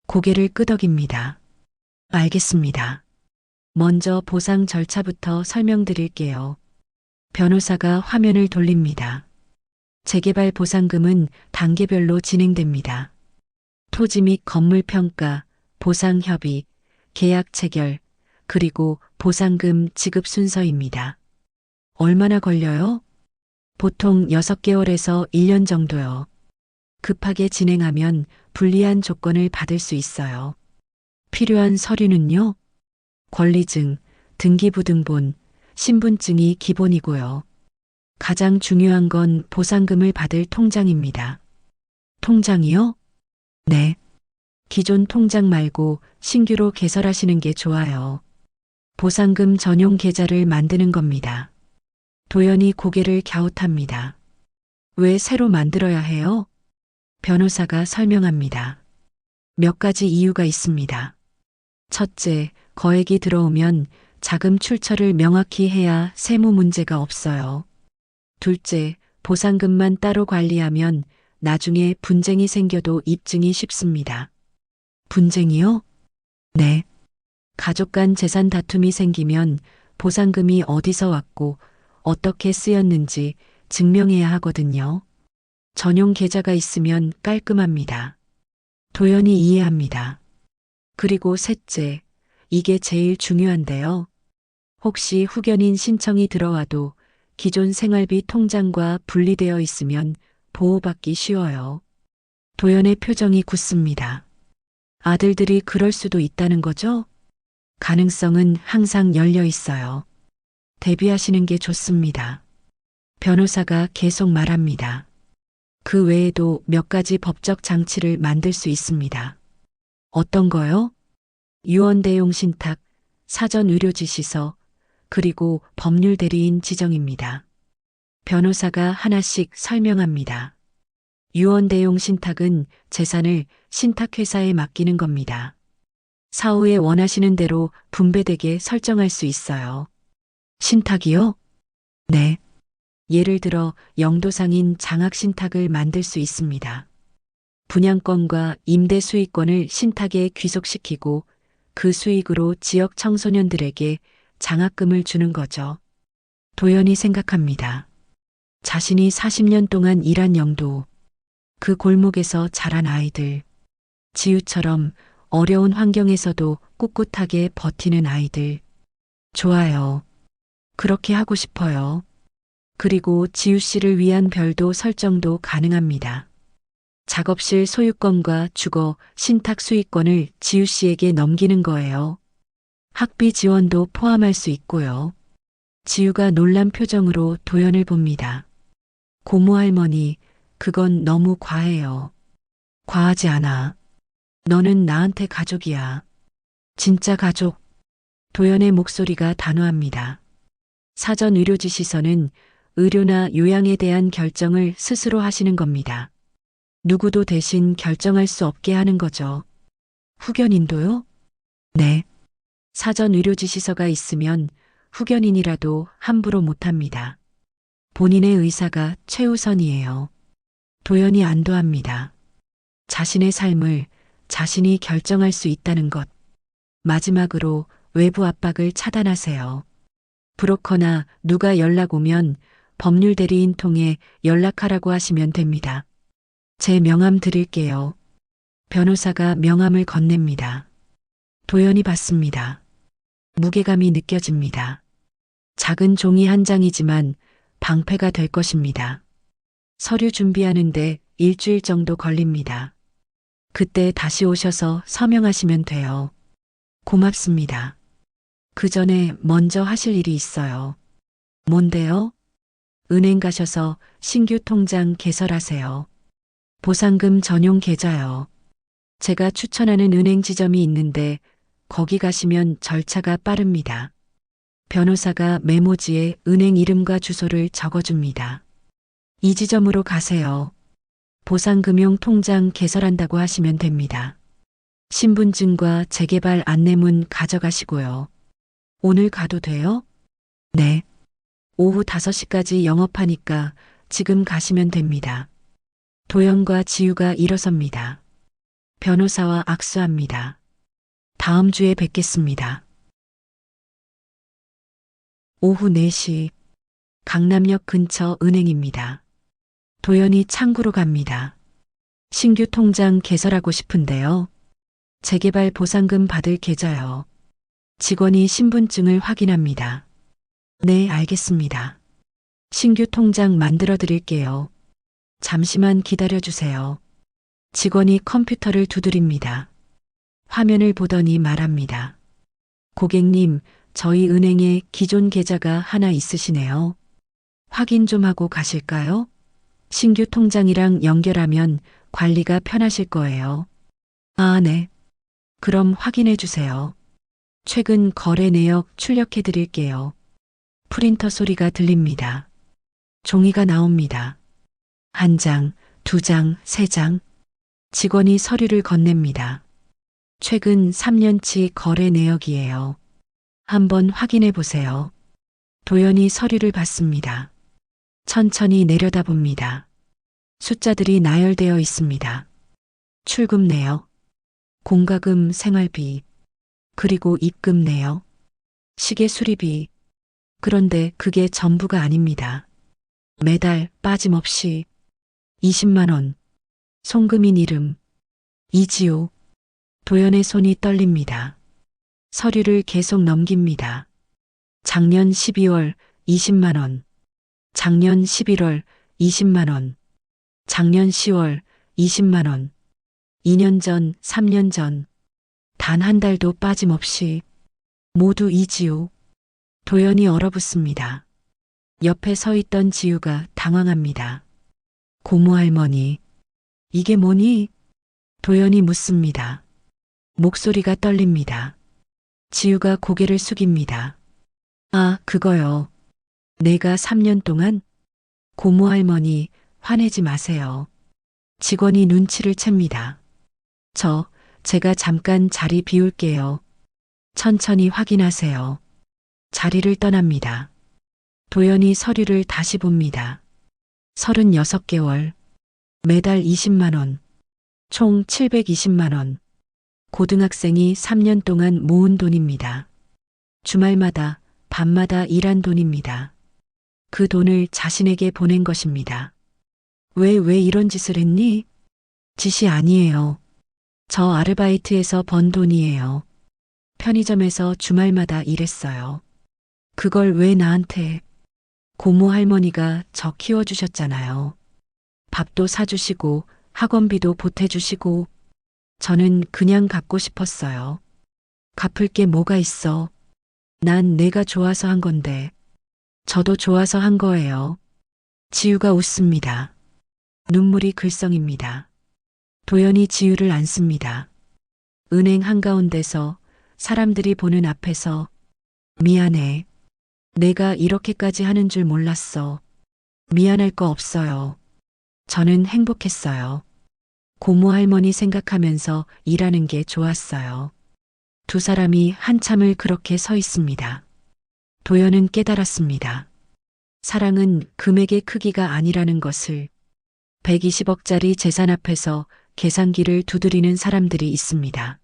고개를 끄덕입니다. 알겠습니다. 먼저 보상 절차부터 설명드릴게요. 변호사가 화면을 돌립니다. 재개발 보상금은 단계별로 진행됩니다. 토지 및 건물 평가, 보상 협의, 계약 체결, 그리고 보상금 지급 순서입니다. 얼마나 걸려요? 보통 6개월에서 1년 정도요. 급하게 진행하면 불리한 조건을 받을 수 있어요. 필요한 서류는요? 권리증, 등기부등본, 신분증이 기본이고요. 가장 중요한 건 보상금을 받을 통장입니다. 통장이요? 네. 기존 통장 말고 신규로 개설하시는 게 좋아요. 보상금 전용 계좌를 만드는 겁니다. 도연이 고개를 갸웃합니다. 왜 새로 만들어야 해요? 변호사가 설명합니다. 몇 가지 이유가 있습니다. 첫째, 거액이 들어오면 자금 출처를 명확히 해야 세무 문제가 없어요. 둘째, 보상금만 따로 관리하면 나중에 분쟁이 생겨도 입증이 쉽습니다. 분쟁이요? 네. 가족 간 재산 다툼이 생기면 보상금이 어디서 왔고 어떻게 쓰였는지 증명해야 하거든요. 전용 계좌가 있으면 깔끔합니다. 도연이 이해합니다. 그리고 셋째, 이게 제일 중요한데요. 혹시 후견인 신청이 들어와도 기존 생활비 통장과 분리되어 있으면 보호받기 쉬워요. 도연의 표정이 굳습니다. 아들들이 그럴 수도 있다는 거죠? 가능성은 항상 열려 있어요. 대비하시는 게 좋습니다. 변호사가 계속 말합니다. 그 외에도 몇 가지 법적 장치를 만들 수 있습니다. 어떤 거요? 유언 대용 신탁, 사전 의료 지시서, 그리고 법률 대리인 지정입니다. 변호사가 하나씩 설명합니다. 유언 대용 신탁은 재산을 신탁회사에 맡기는 겁니다. 사후에 원하시는 대로 분배되게 설정할 수 있어요. 신탁이요? 네. 예를 들어 영도상인 장학신탁을 만들 수 있습니다. 분양권과 임대 수익권을 신탁에 귀속시키고 그 수익으로 지역 청소년들에게 장학금을 주는 거죠. 도연이 생각합니다. 자신이 40년 동안 일한 영도, 그 골목에서 자란 아이들, 지우처럼 어려운 환경에서도 꿋꿋하게 버티는 아이들. 좋아요. 그렇게 하고 싶어요. 그리고 지우 씨를 위한 별도 설정도 가능합니다. 작업실 소유권과 주거, 신탁 수익권을 지우 씨에게 넘기는 거예요. 학비 지원도 포함할 수 있고요. 지우가 놀란 표정으로 도연을 봅니다. 고모 할머니, 그건 너무 과해요. 과하지 않아. 너는 나한테 가족이야. 진짜 가족. 도연의 목소리가 단호합니다. 사전 의료지시서는 의료나 요양에 대한 결정을 스스로 하시는 겁니다. 누구도 대신 결정할 수 없게 하는 거죠. 후견인도요? 네. 사전 의료지시서가 있으면 후견인이라도 함부로 못합니다. 본인의 의사가 최우선이에요. 도연이 안도합니다. 자신의 삶을 자신이 결정할 수 있다는 것. 마지막으로 외부 압박을 차단하세요. 브로커나 누가 연락 오면 법률 대리인 통해 연락하라고 하시면 됩니다. 제 명함 드릴게요. 변호사가 명함을 건넵니다. 도연이 받습니다. 무게감이 느껴집니다. 작은 종이 한 장이지만 방패가 될 것입니다. 서류 준비하는데 일주일 정도 걸립니다. 그때 다시 오셔서 서명하시면 돼요. 고맙습니다. 그 전에 먼저 하실 일이 있어요. 뭔데요? 은행 가셔서 신규 통장 개설하세요. 보상금 전용 계좌요. 제가 추천하는 은행 지점이 있는데 거기 가시면 절차가 빠릅니다. 변호사가 메모지에 은행 이름과 주소를 적어줍니다. 이 지점으로 가세요. 보상금융 통장 개설한다고 하시면 됩니다. 신분증과 재개발 안내문 가져가시고요. 오늘 가도 돼요? 네. 오후 5시까지 영업하니까 지금 가시면 됩니다. 도연과 지유가 일어섭니다. 변호사와 악수합니다. 다음 주에 뵙겠습니다. 오후 4시 강남역 근처 은행입니다. 도연이 창구로 갑니다. 신규 통장 개설하고 싶은데요. 재개발 보상금 받을 계좌요. 직원이 신분증을 확인합니다. 네, 알겠습니다. 신규 통장 만들어 드릴게요. 잠시만 기다려 주세요. 직원이 컴퓨터를 두드립니다. 화면을 보더니 말합니다. 고객님, 저희 은행에 기존 계좌가 하나 있으시네요. 확인 좀 하고 가실까요? 신규 통장이랑 연결하면 관리가 편하실 거예요. 아, 네. 그럼 확인해 주세요. 최근 거래 내역 출력해 드릴게요. 프린터 소리가 들립니다. 종이가 나옵니다. 1장, 2장, 3장. 직원이 서류를 건넵니다. 최근 3년치 거래 내역이에요. 한번 확인해 보세요. 도연이 서류를 받습니다. 천천히 내려다봅니다. 숫자들이 나열되어 있습니다. 출금 내역, 공과금 생활비, 그리고 입금 내역, 시계 수리비. 그런데 그게 전부가 아닙니다. 매달 빠짐없이 20만 원, 송금인 이름, 이지호. 도연의 손이 떨립니다. 서류를 계속 넘깁니다. 작년 12월 20만 원, 작년 11월 20만 원, 작년 10월 20만 원, 2년 전, 3년 전, 단 한 달도 빠짐없이 모두 이지호. 도연이 얼어붙습니다. 옆에 서 있던 지유가 당황합니다. 고모 할머니, 이게 뭐니? 도연이 묻습니다. 목소리가 떨립니다. 지유가 고개를 숙입니다. 아, 그거요. 내가 3년 동안? 고모 할머니, 화내지 마세요. 직원이 눈치를 챕니다. 제가 잠깐 자리 비울게요. 천천히 확인하세요. 자리를 떠납니다. 도연이 서류를 다시 봅니다. 36개월, 매달 20만 원, 총 720만 원. 고등학생이 3년 동안 모은 돈입니다. 주말마다, 밤마다 일한 돈입니다. 그 돈을 자신에게 보낸 것입니다. 왜 이런 짓을 했니? 짓이 아니에요. 저 아르바이트에서 번 돈이에요. 편의점에서 주말마다 일했어요. 그걸 왜 나한테? 고모 할머니가 저 키워주셨잖아요. 밥도 사주시고 학원비도 보태주시고 저는 그냥 갖고 싶었어요. 갚을 게 뭐가 있어. 난 내가 좋아서 한 건데. 저도 좋아서 한 거예요. 지유가 웃습니다. 눈물이 글썽입니다. 도연이 지유를 안습니다. 은행 한가운데서 사람들이 보는 앞에서 미안해. 내가 이렇게까지 하는 줄 몰랐어. 미안할 거 없어요. 저는 행복했어요. 고모 할머니 생각하면서 일하는 게 좋았어요. 두 사람이 한참을 그렇게 서 있습니다. 도연은 깨달았습니다. 사랑은 금액의 크기가 아니라는 것을. 120억짜리 재산 앞에서 계산기를 두드리는 사람들이 있습니다.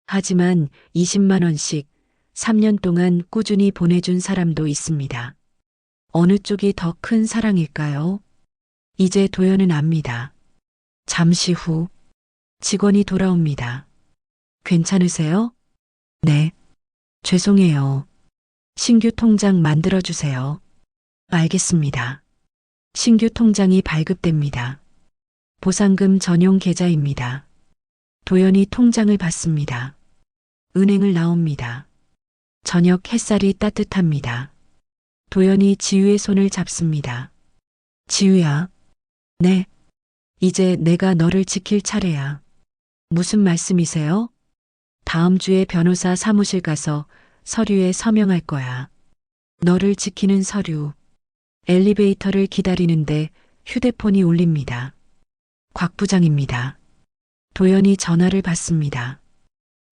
하지만 20만 원씩 3년 동안 꾸준히 보내준 사람도 있습니다. 어느 쪽이 더 큰 사랑일까요? 이제 도연은 압니다. 잠시 후 직원이 돌아옵니다. 괜찮으세요? 네. 죄송해요. 신규 통장 만들어주세요. 알겠습니다. 신규 통장이 발급됩니다. 보상금 전용 계좌입니다. 도연이 통장을 받습니다. 은행을 나옵니다. 저녁 햇살이 따뜻합니다. 도연이 지유의 손을 잡습니다. 지유야. 네. 이제 내가 너를 지킬 차례야. 무슨 말씀이세요? 다음 주에 변호사 사무실 가서 서류에 서명할 거야. 너를 지키는 서류. 엘리베이터를 기다리는데 휴대폰이 울립니다. 곽 부장입니다. 도연이 전화를 받습니다.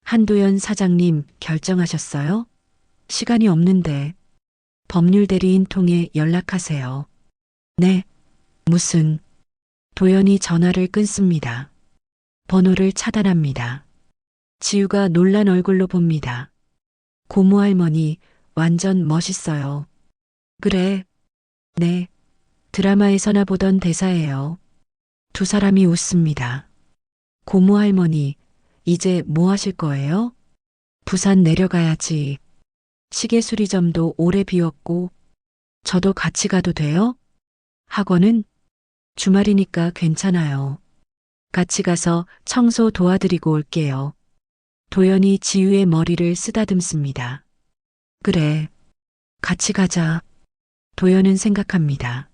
한도연 사장님 결정하셨어요? 시간이 없는데. 법률 대리인 통해 연락하세요. 네. 무슨. 도연이 전화를 끊습니다. 번호를 차단합니다. 지우가 놀란 얼굴로 봅니다. 고모 할머니 완전 멋있어요. 그래. 네. 드라마에서나 보던 대사예요. 두 사람이 웃습니다. 고모 할머니, 이제 뭐 하실 거예요? 부산 내려가야지. 시계 수리점도 오래 비웠고, 저도 같이 가도 돼요? 학원은? 주말이니까 괜찮아요. 같이 가서 청소 도와드리고 올게요. 도연이 지우의 머리를 쓰다듬습니다. 그래. 같이 가자. 도연은 생각합니다.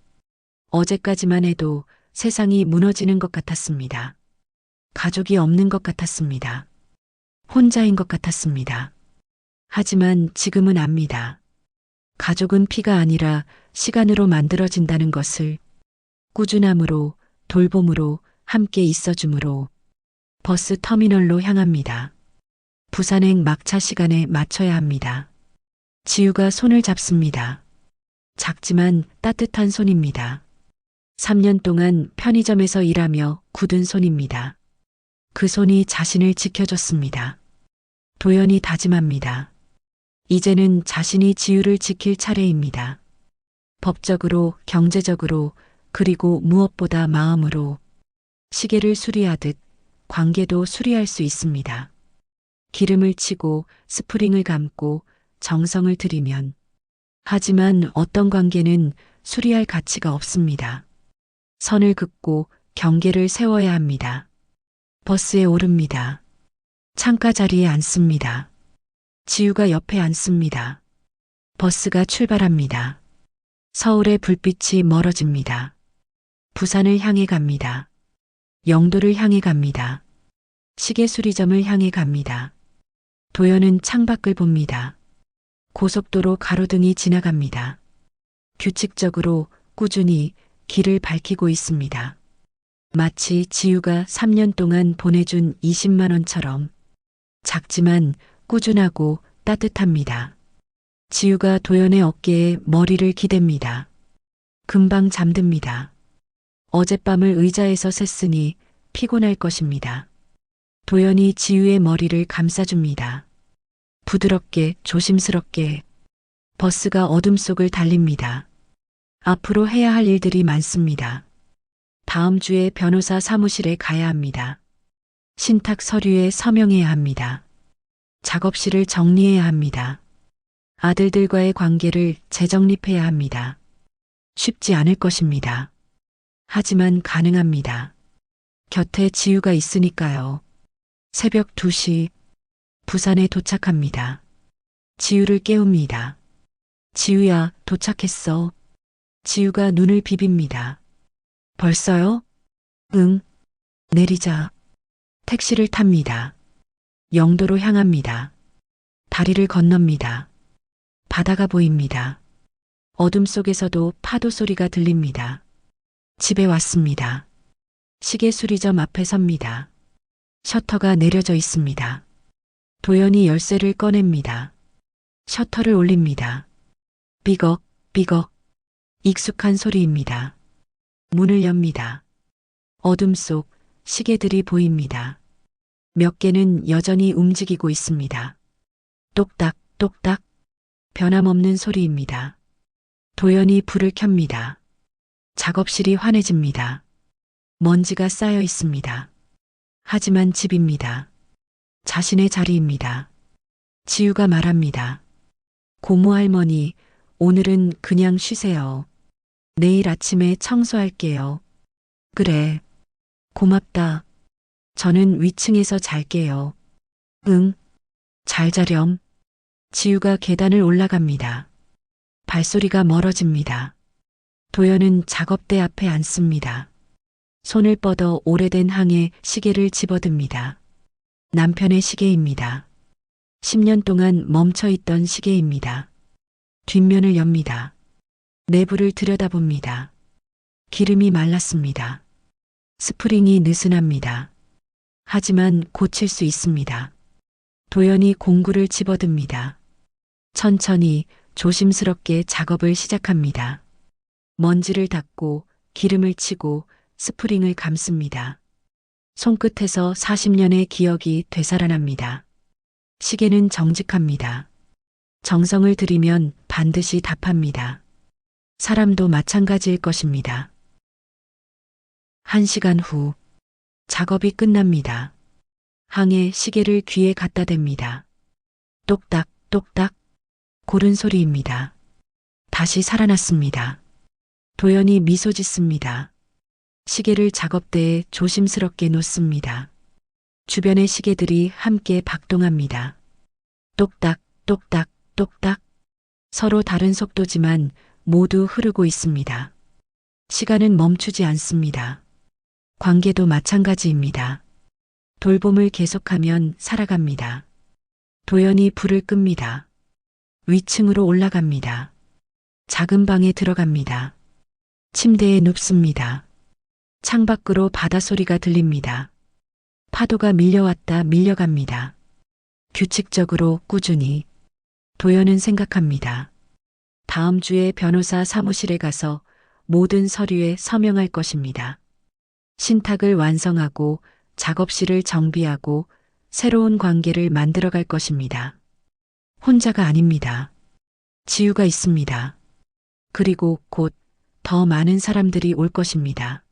어제까지만 해도 세상이 무너지는 것 같았습니다. 가족이 없는 것 같았습니다. 혼자인 것 같았습니다. 하지만 지금은 압니다. 가족은 피가 아니라 시간으로 만들어진다는 것을. 꾸준함으로, 돌봄으로, 함께 있어줌으로. 버스 터미널로 향합니다. 부산행 막차 시간에 맞춰야 합니다. 지우가 손을 잡습니다. 작지만 따뜻한 손입니다. 3년 동안 편의점에서 일하며 굳은 손입니다. 그 손이 자신을 지켜줬습니다. 도연이 다짐합니다. 이제는 자신이 지우를 지킬 차례입니다. 법적으로, 경제적으로, 그리고 무엇보다 마음으로. 시계를 수리하듯 관계도 수리할 수 있습니다. 기름을 치고 스프링을 감고 정성을 들이면. 하지만 어떤 관계는 수리할 가치가 없습니다. 선을 긋고 경계를 세워야 합니다. 버스에 오릅니다. 창가 자리에 앉습니다. 지우가 옆에 앉습니다. 버스가 출발합니다. 서울의 불빛이 멀어집니다. 부산을 향해 갑니다. 영도를 향해 갑니다. 시계 수리점을 향해 갑니다. 도연은 창밖을 봅니다. 고속도로 가로등이 지나갑니다. 규칙적으로 꾸준히 길을 밝히고 있습니다. 마치 지우가 3년 동안 보내준 20만 원처럼. 작지만 꾸준하고 따뜻합니다. 지우가 도연의 어깨에 머리를 기댑니다. 금방 잠듭니다. 어젯밤을 의자에서 샜으니 피곤할 것입니다. 도연이 지우의 머리를 감싸줍니다. 부드럽게 조심스럽게. 버스가 어둠 속을 달립니다. 앞으로 해야 할 일들이 많습니다. 다음 주에 변호사 사무실에 가야 합니다. 신탁 서류에 서명해야 합니다. 작업실을 정리해야 합니다. 아들들과의 관계를 재정립해야 합니다. 쉽지 않을 것입니다. 하지만 가능합니다. 곁에 지우가 있으니까요. 새벽 2시 부산에 도착합니다. 지우를 깨웁니다. 지우야, 도착했어. 지우가 눈을 비빕니다. 벌써요? 응. 내리자. 택시를 탑니다. 영도로 향합니다. 다리를 건넙니다. 바다가 보입니다. 어둠 속에서도 파도 소리가 들립니다. 집에 왔습니다. 시계 수리점 앞에 섭니다. 셔터가 내려져 있습니다. 도연이 열쇠를 꺼냅니다. 셔터를 올립니다. 삐걱, 삐걱. 익숙한 소리입니다. 문을 엽니다. 어둠 속 시계들이 보입니다. 몇 개는 여전히 움직이고 있습니다. 똑딱, 똑딱. 변함없는 소리입니다. 도연이 불을 켭니다. 작업실이 환해집니다. 먼지가 쌓여 있습니다. 하지만 집입니다. 자신의 자리입니다. 지우가 말합니다. 고모 할머니, 오늘은 그냥 쉬세요. 내일 아침에 청소할게요. 그래. 고맙다. 저는 위층에서 잘게요. 응. 잘 자렴. 지우가 계단을 올라갑니다. 발소리가 멀어집니다. 도연은 작업대 앞에 앉습니다. 손을 뻗어 오래된 항에 시계를 집어듭니다. 남편의 시계입니다. 10년 동안 멈춰 있던 시계입니다. 뒷면을 엽니다. 내부를 들여다봅니다. 기름이 말랐습니다. 스프링이 느슨합니다. 하지만 고칠 수 있습니다. 도연이 공구를 집어듭니다. 천천히 조심스럽게 작업을 시작합니다. 먼지를 닦고 기름을 치고 스프링을 감습니다. 손끝에서 40년의 기억이 되살아납니다. 시계는 정직합니다. 정성을 들이면 반드시 답합니다. 사람도 마찬가지일 것입니다. 1시간 후 작업이 끝납니다. 항해 시계를 귀에 갖다 댑니다. 똑딱 똑딱 고른 소리입니다. 다시 살아났습니다. 도연이 미소 짓습니다. 시계를 작업대에 조심스럽게 놓습니다. 주변의 시계들이 함께 박동합니다. 똑딱 똑딱 똑딱 서로 다른 속도지만 모두 흐르고 있습니다. 시간은 멈추지 않습니다. 관계도 마찬가지입니다. 돌봄을 계속하면 살아갑니다. 도연이 불을 끕니다. 위층으로 올라갑니다. 작은 방에 들어갑니다. 침대에 눕습니다. 창밖으로 바다소리가 들립니다. 파도가 밀려왔다 밀려갑니다. 규칙적으로 꾸준히. 도연은 생각합니다. 다음 주에 변호사 사무실에 가서 모든 서류에 서명할 것입니다. 신탁을 완성하고 작업실을 정비하고 새로운 관계를 만들어갈 것입니다. 혼자가 아닙니다. 지유가 있습니다. 그리고 곧 더 많은 사람들이 올 것입니다.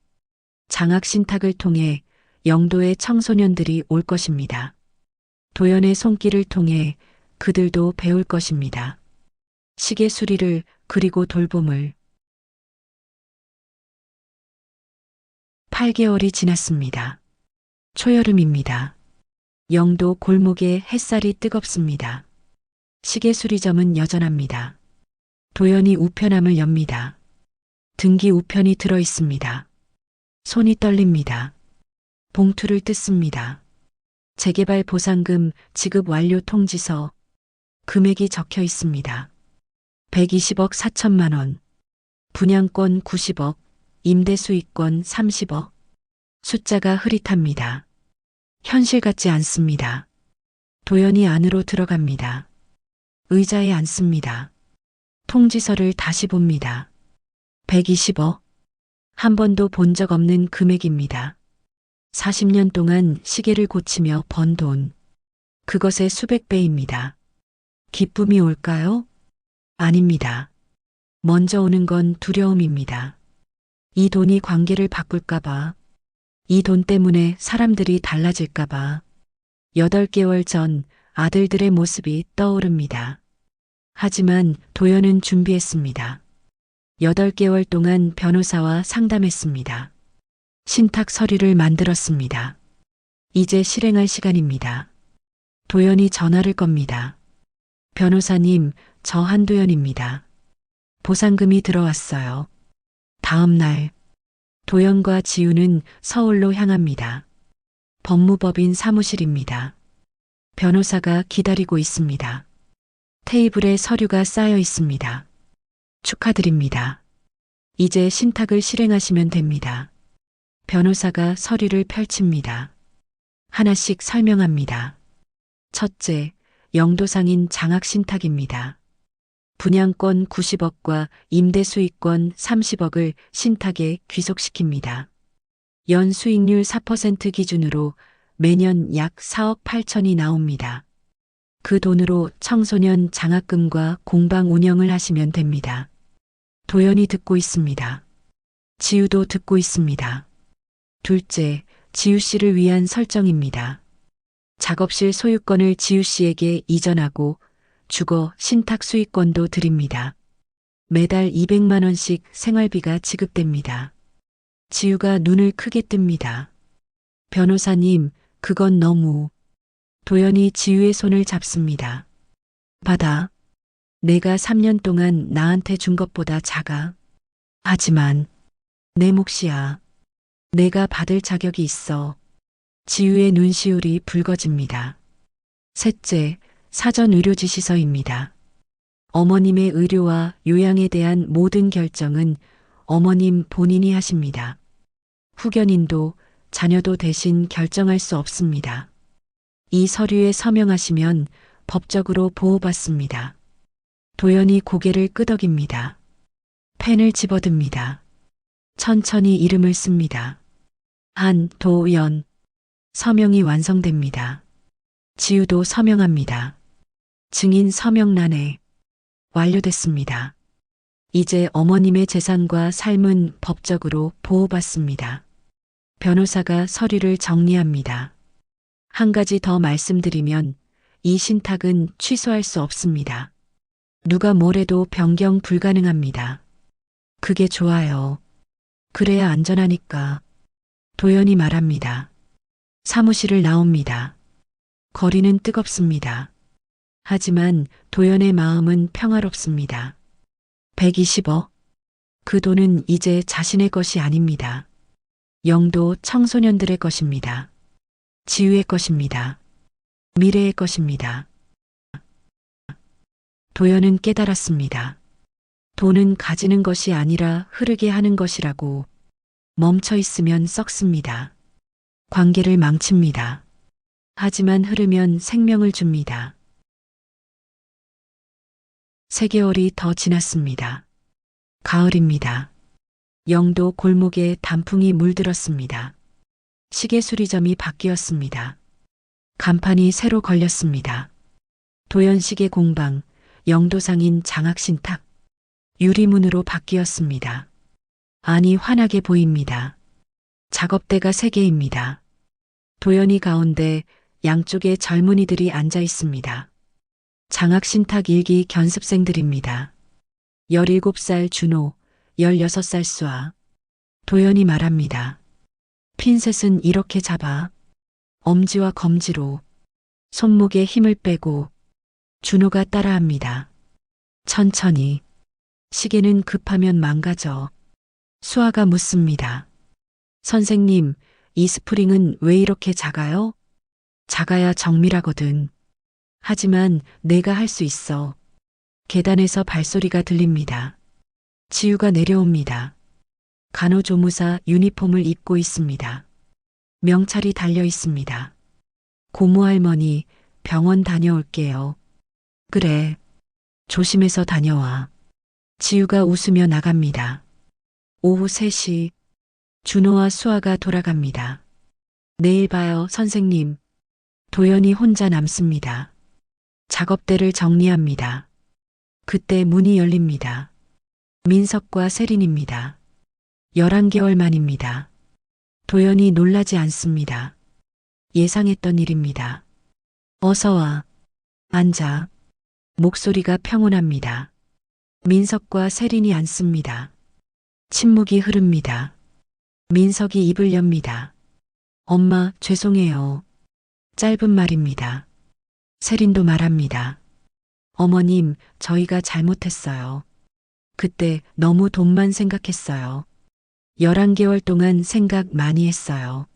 장학 신탁을 통해 영도의 청소년들이 올 것입니다. 도연의 손길을 통해 그들도 배울 것입니다. 시계 수리를 그리고 돌봄을. 8개월이 지났습니다. 초여름입니다. 영도 골목에 햇살이 뜨겁습니다. 시계 수리점은 여전합니다. 도연이 우편함을 엽니다. 등기 우편이 들어 있습니다. 손이 떨립니다. 봉투를 뜯습니다. 재개발 보상금 지급 완료 통지서. 금액이 적혀 있습니다. 120억 4천만 원. 분양권 90억, 임대 수익권 30억. 숫자가 흐릿합니다. 현실 같지 않습니다. 도연이 안으로 들어갑니다. 의자에 앉습니다. 통지서를 다시 봅니다. 120억. 한 번도 본 적 없는 금액입니다. 40년 동안 시계를 고치며 번 돈. 그것의 수백 배입니다. 기쁨이 올까요? 아닙니다. 먼저 오는 건 두려움입니다. 이 돈이 관계를 바꿀까봐. 이 돈 때문에 사람들이 달라질까봐. 8개월 전 아들들의 모습이 떠오릅니다. 하지만 도연은 준비했습니다. 8개월 동안 변호사와 상담했습니다. 신탁 서류를 만들었습니다. 이제 실행할 시간입니다. 도연이 전화를 겁니다. 변호사님, 저 한도연입니다. 보상금이 들어왔어요. 다음 날 도연과 지우는 서울로 향합니다. 법무법인 사무실입니다. 변호사가 기다리고 있습니다. 테이블에 서류가 쌓여 있습니다. 축하드립니다. 이제 신탁을 실행하시면 됩니다. 변호사가 서류를 펼칩니다. 하나씩 설명합니다. 첫째, 영도상인 장학신탁입니다. 분양권 90억과 임대 수익권 30억을 신탁에 귀속시킵니다. 연 수익률 4% 기준으로 매년 약 4억 8천이 나옵니다. 그 돈으로 청소년 장학금과 공방 운영을 하시면 됩니다. 도연이 듣고 있습니다. 지우도 듣고 있습니다. 둘째, 지우 씨를 위한 설정입니다. 작업실 소유권을 지우 씨에게 이전하고 주거 신탁 수익권도 드립니다. 매달 200만 원씩 생활비가 지급됩니다. 지우가 눈을 크게 뜹니다. 변호사님, 그건 너무. 도연이 지우의 손을 잡습니다. 받아. 내가 3년 동안 나한테 준 것보다 작아. 하지만 내 몫이야. 내가 받을 자격이 있어. 지우의 눈시울이 붉어집니다. 셋째, 사전 의료 지시서입니다. 어머님의 의료와 요양에 대한 모든 결정은 어머님 본인이 하십니다. 후견인도 자녀도 대신 결정할 수 없습니다. 이 서류에 서명하시면 법적으로 보호받습니다. 도연이 고개를 끄덕입니다. 펜을 집어듭니다. 천천히 이름을 씁니다. 한도연. 서명이 완성됩니다. 지우도 서명합니다. 증인 서명란에 완료됐습니다. 이제 어머님의 재산과 삶은 법적으로 보호받습니다. 변호사가 서류를 정리합니다. 한 가지 더 말씀드리면 이 신탁은 취소할 수 없습니다. 누가 뭐래도 변경 불가능합니다. 그게 좋아요. 그래야 안전하니까. 도연이 말합니다. 사무실을 나옵니다. 거리는 뜨겁습니다. 하지만 도연의 마음은 평화롭습니다. 120억. 그 돈은 이제 자신의 것이 아닙니다. 영도 청소년들의 것입니다. 지우의 것입니다. 미래의 것입니다. 도연은 깨달았습니다. 돈은 가지는 것이 아니라 흐르게 하는 것이라고. 멈춰 있으면 썩습니다. 관계를 망칩니다. 하지만 흐르면 생명을 줍니다. 3개월이 더 지났습니다. 가을입니다. 영도 골목에 단풍이 물들었습니다. 시계 수리점이 바뀌었습니다. 간판이 새로 걸렸습니다. 도연시계 공방, 영도상인 장학신탁. 유리문으로 바뀌었습니다. 안이 환하게 보입니다. 작업대가 3개입니다. 도연이 가운데, 양쪽에 젊은이들이 앉아 있습니다. 장학신탁 1기 견습생들입니다. 17살 준호, 16살 수아. 도연이 말합니다. 핀셋은 이렇게 잡아. 엄지와 검지로. 손목에 힘을 빼고. 준호가 따라합니다. 천천히. 시계는 급하면 망가져. 수아가 묻습니다. 선생님, 이 스프링은 왜 이렇게 작아요? 작아야 정밀하거든. 하지만 내가 할 수 있어. 계단에서 발소리가 들립니다. 지우가 내려옵니다. 간호조무사 유니폼을 입고 있습니다. 명찰이 달려 있습니다. 고모할머니, 병원 다녀올게요. 그래. 조심해서 다녀와. 지우가 웃으며 나갑니다. 오후 3시. 준호와 수아가 돌아갑니다. 내일 봐요, 선생님. 도연이 혼자 남습니다. 작업대를 정리합니다. 그때 문이 열립니다. 민석과 세린입니다. 11개월 만입니다. 도연이 놀라지 않습니다. 예상했던 일입니다. 어서 와. 앉아. 목소리가 평온합니다. 민석과 세린이 앉습니다. 침묵이 흐릅니다. 민석이 입을 엽니다. 엄마, 죄송해요. 짧은 말입니다. 세린도 말합니다. 어머님, 저희가 잘못했어요. 그때 너무 돈만 생각했어요. 11개월 동안 생각 많이 했어요.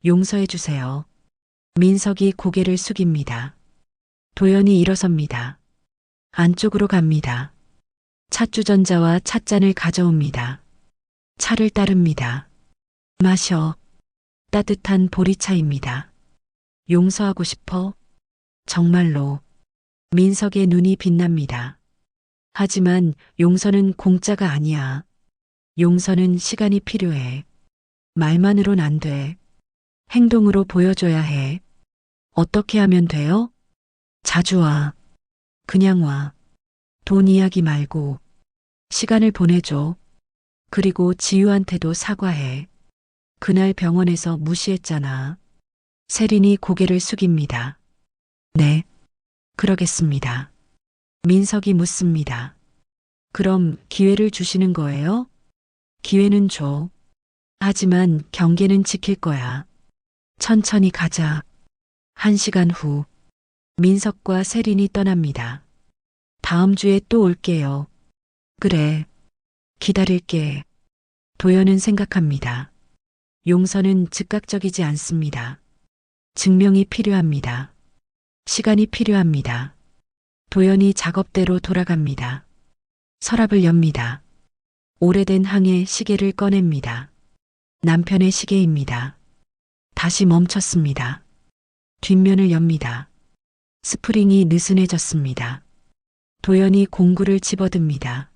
용서해 주세요. 민석이 고개를 숙입니다. 도연이 일어섭니다. 안쪽으로 갑니다. 찻주전자와 찻잔을 가져옵니다. 차를 따릅니다. 마셔. 따뜻한 보리차입니다. 용서하고 싶어? 정말로. 민석의 눈이 빛납니다. 하지만 용서는 공짜가 아니야. 용서는 시간이 필요해. 말만으론 안 돼. 행동으로 보여줘야 해. 어떻게 하면 돼요? 자주 와. 그냥 와. 돈 이야기 말고. 시간을 보내줘. 그리고 지유한테도 사과해. 그날 병원에서 무시했잖아. 세린이 고개를 숙입니다. 네. 그러겠습니다. 민석이 묻습니다. 그럼 기회를 주시는 거예요? 기회는 줘. 하지만 경계는 지킬 거야. 천천히 가자. 1시간 후. 민석과 세린이 떠납니다. 다음 주에 또 올게요. 그래. 기다릴게. 도연은 생각합니다. 용서는 즉각적이지 않습니다. 증명이 필요합니다. 시간이 필요합니다. 도연이 작업대로 돌아갑니다. 서랍을 엽니다. 오래된 항해 시계를 꺼냅니다. 남편의 시계입니다. 다시 멈췄습니다. 뒷면을 엽니다. 스프링이 느슨해졌습니다. 도연이 공구를 집어듭니다.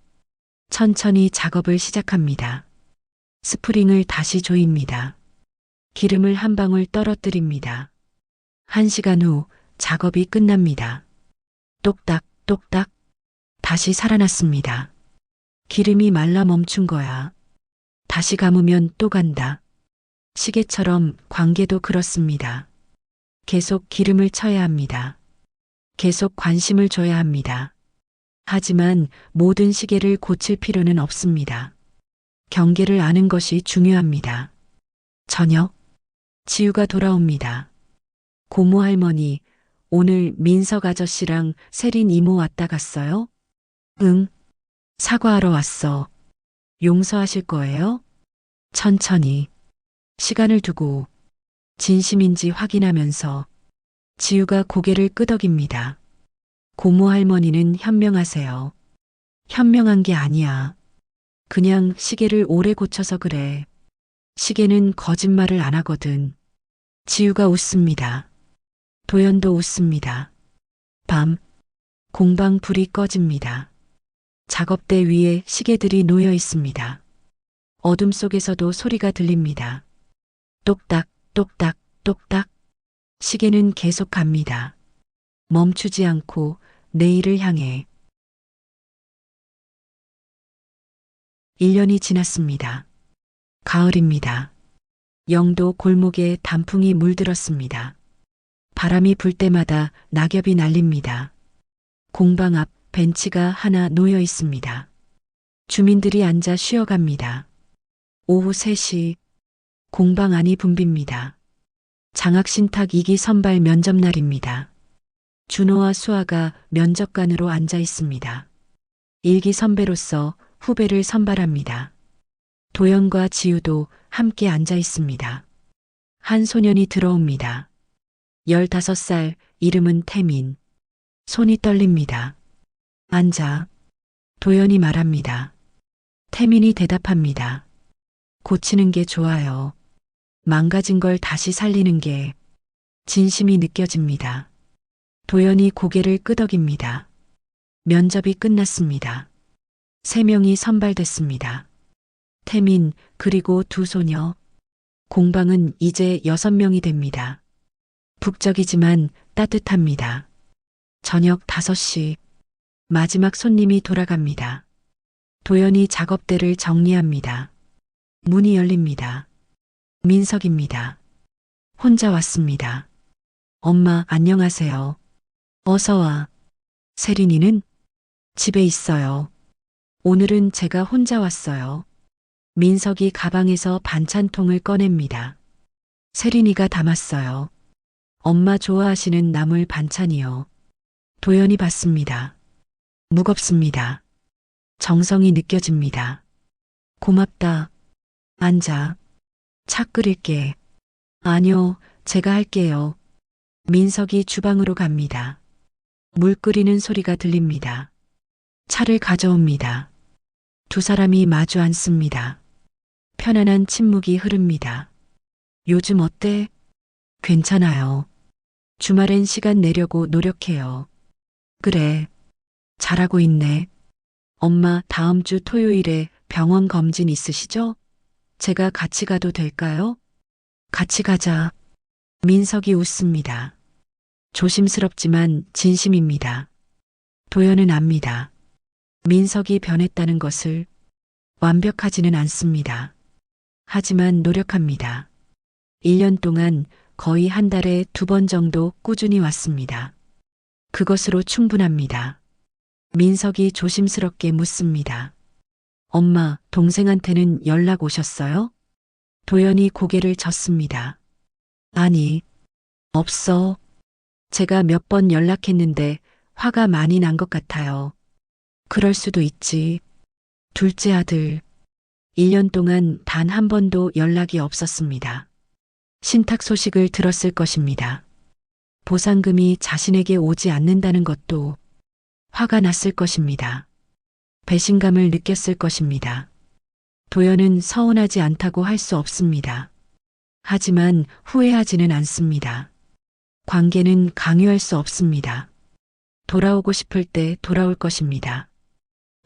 천천히 작업을 시작합니다. 스프링을 다시 조입니다. 기름을 한 방울 떨어뜨립니다. 1시간 후 작업이 끝납니다. 똑딱, 똑딱. 다시 살아났습니다. 기름이 말라 멈춘 거야. 다시 감으면 또 간다. 시계처럼 관계도 그렇습니다. 계속 기름을 쳐야 합니다. 계속 관심을 줘야 합니다. 하지만 모든 시계를 고칠 필요는 없습니다. 경계를 아는 것이 중요합니다. 저녁, 지우가 돌아옵니다. 고모 할머니, 오늘 민석 아저씨랑 세린 이모 왔다 갔어요? 응, 사과하러 왔어. 용서하실 거예요? 천천히. 시간을 두고 진심인지 확인하면서 지우가 고개를 끄덕입니다. 고모 할머니는 현명하세요. 현명한 게 아니야. 그냥 시계를 오래 고쳐서 그래. 시계는 거짓말을 안 하거든. 지우가 웃습니다. 도연도 웃습니다. 밤, 공방 불이 꺼집니다. 작업대 위에 시계들이 놓여 있습니다. 어둠 속에서도 소리가 들립니다. 똑딱, 똑딱, 똑딱. 시계는 계속 갑니다. 멈추지 않고 내일을 향해. 1년이 지났습니다. 가을입니다. 영도 골목에 단풍이 물들었습니다. 바람이 불 때마다 낙엽이 날립니다. 공방 앞 벤치가 하나 놓여 있습니다. 주민들이 앉아 쉬어갑니다. 오후 3시 공방 안이 붐빕니다. 장학신탁 2기 선발 면접 날입니다. 준호와 수아가 면접관으로 앉아 있습니다. 1기 선배로서 후배를 선발합니다. 도연과 지우도 함께 앉아 있습니다. 한 소년이 들어옵니다. 15살, 이름은 태민. 손이 떨립니다. 앉아. 도연이 말합니다. 태민이 대답합니다. 고치는 게 좋아요. 망가진 걸 다시 살리는 게 진심이 느껴집니다. 도연이 고개를 끄덕입니다. 면접이 끝났습니다. 3명이 선발됐습니다. 태민, 그리고 2 소녀. 공방은 이제 6명이 됩니다. 북적이지만 따뜻합니다. 저녁 5시. 마지막 손님이 돌아갑니다. 도연이 작업대를 정리합니다. 문이 열립니다. 민석입니다. 혼자 왔습니다. 엄마, 안녕하세요. 어서 와. 세린이는? 집에 있어요. 오늘은 제가 혼자 왔어요. 민석이 가방에서 반찬통을 꺼냅니다. 세린이가 담았어요. 엄마 좋아하시는 나물 반찬이요. 도연이 받습니다. 무겁습니다. 정성이 느껴집니다. 고맙다. 앉아. 차 끓일게. 아니요, 제가 할게요. 민석이 주방으로 갑니다. 물 끓이는 소리가 들립니다. 차를 가져옵니다. 2 사람이 마주 앉습니다. 편안한 침묵이 흐릅니다. 요즘 어때? 괜찮아요. 주말엔 시간 내려고 노력해요. 그래. 잘하고 있네. 엄마, 다음 주 토요일에 병원 검진 있으시죠? 제가 같이 가도 될까요? 같이 가자. 민석이 웃습니다. 조심스럽지만 진심입니다. 도연은 압니다. 민석이 변했다는 것을. 완벽하지는 않습니다. 하지만 노력합니다. 1년 동안 거의 한 달에 2번 정도 꾸준히 왔습니다. 그것으로 충분합니다. 민석이 조심스럽게 묻습니다. 엄마, 동생한테는 연락 오셨어요? 도연이 고개를 젓습니다. 아니, 없어. 제가 몇 번 연락했는데 화가 많이 난 것 같아요. 그럴 수도 있지. 둘째 아들. 1년 동안 단 한 번도 연락이 없었습니다. 신탁 소식을 들었을 것입니다. 보상금이 자신에게 오지 않는다는 것도 화가 났을 것입니다. 배신감을 느꼈을 것입니다. 도연은 서운하지 않다고 할 수 없습니다. 하지만 후회하지는 않습니다. 관계는 강요할 수 없습니다. 돌아오고 싶을 때 돌아올 것입니다.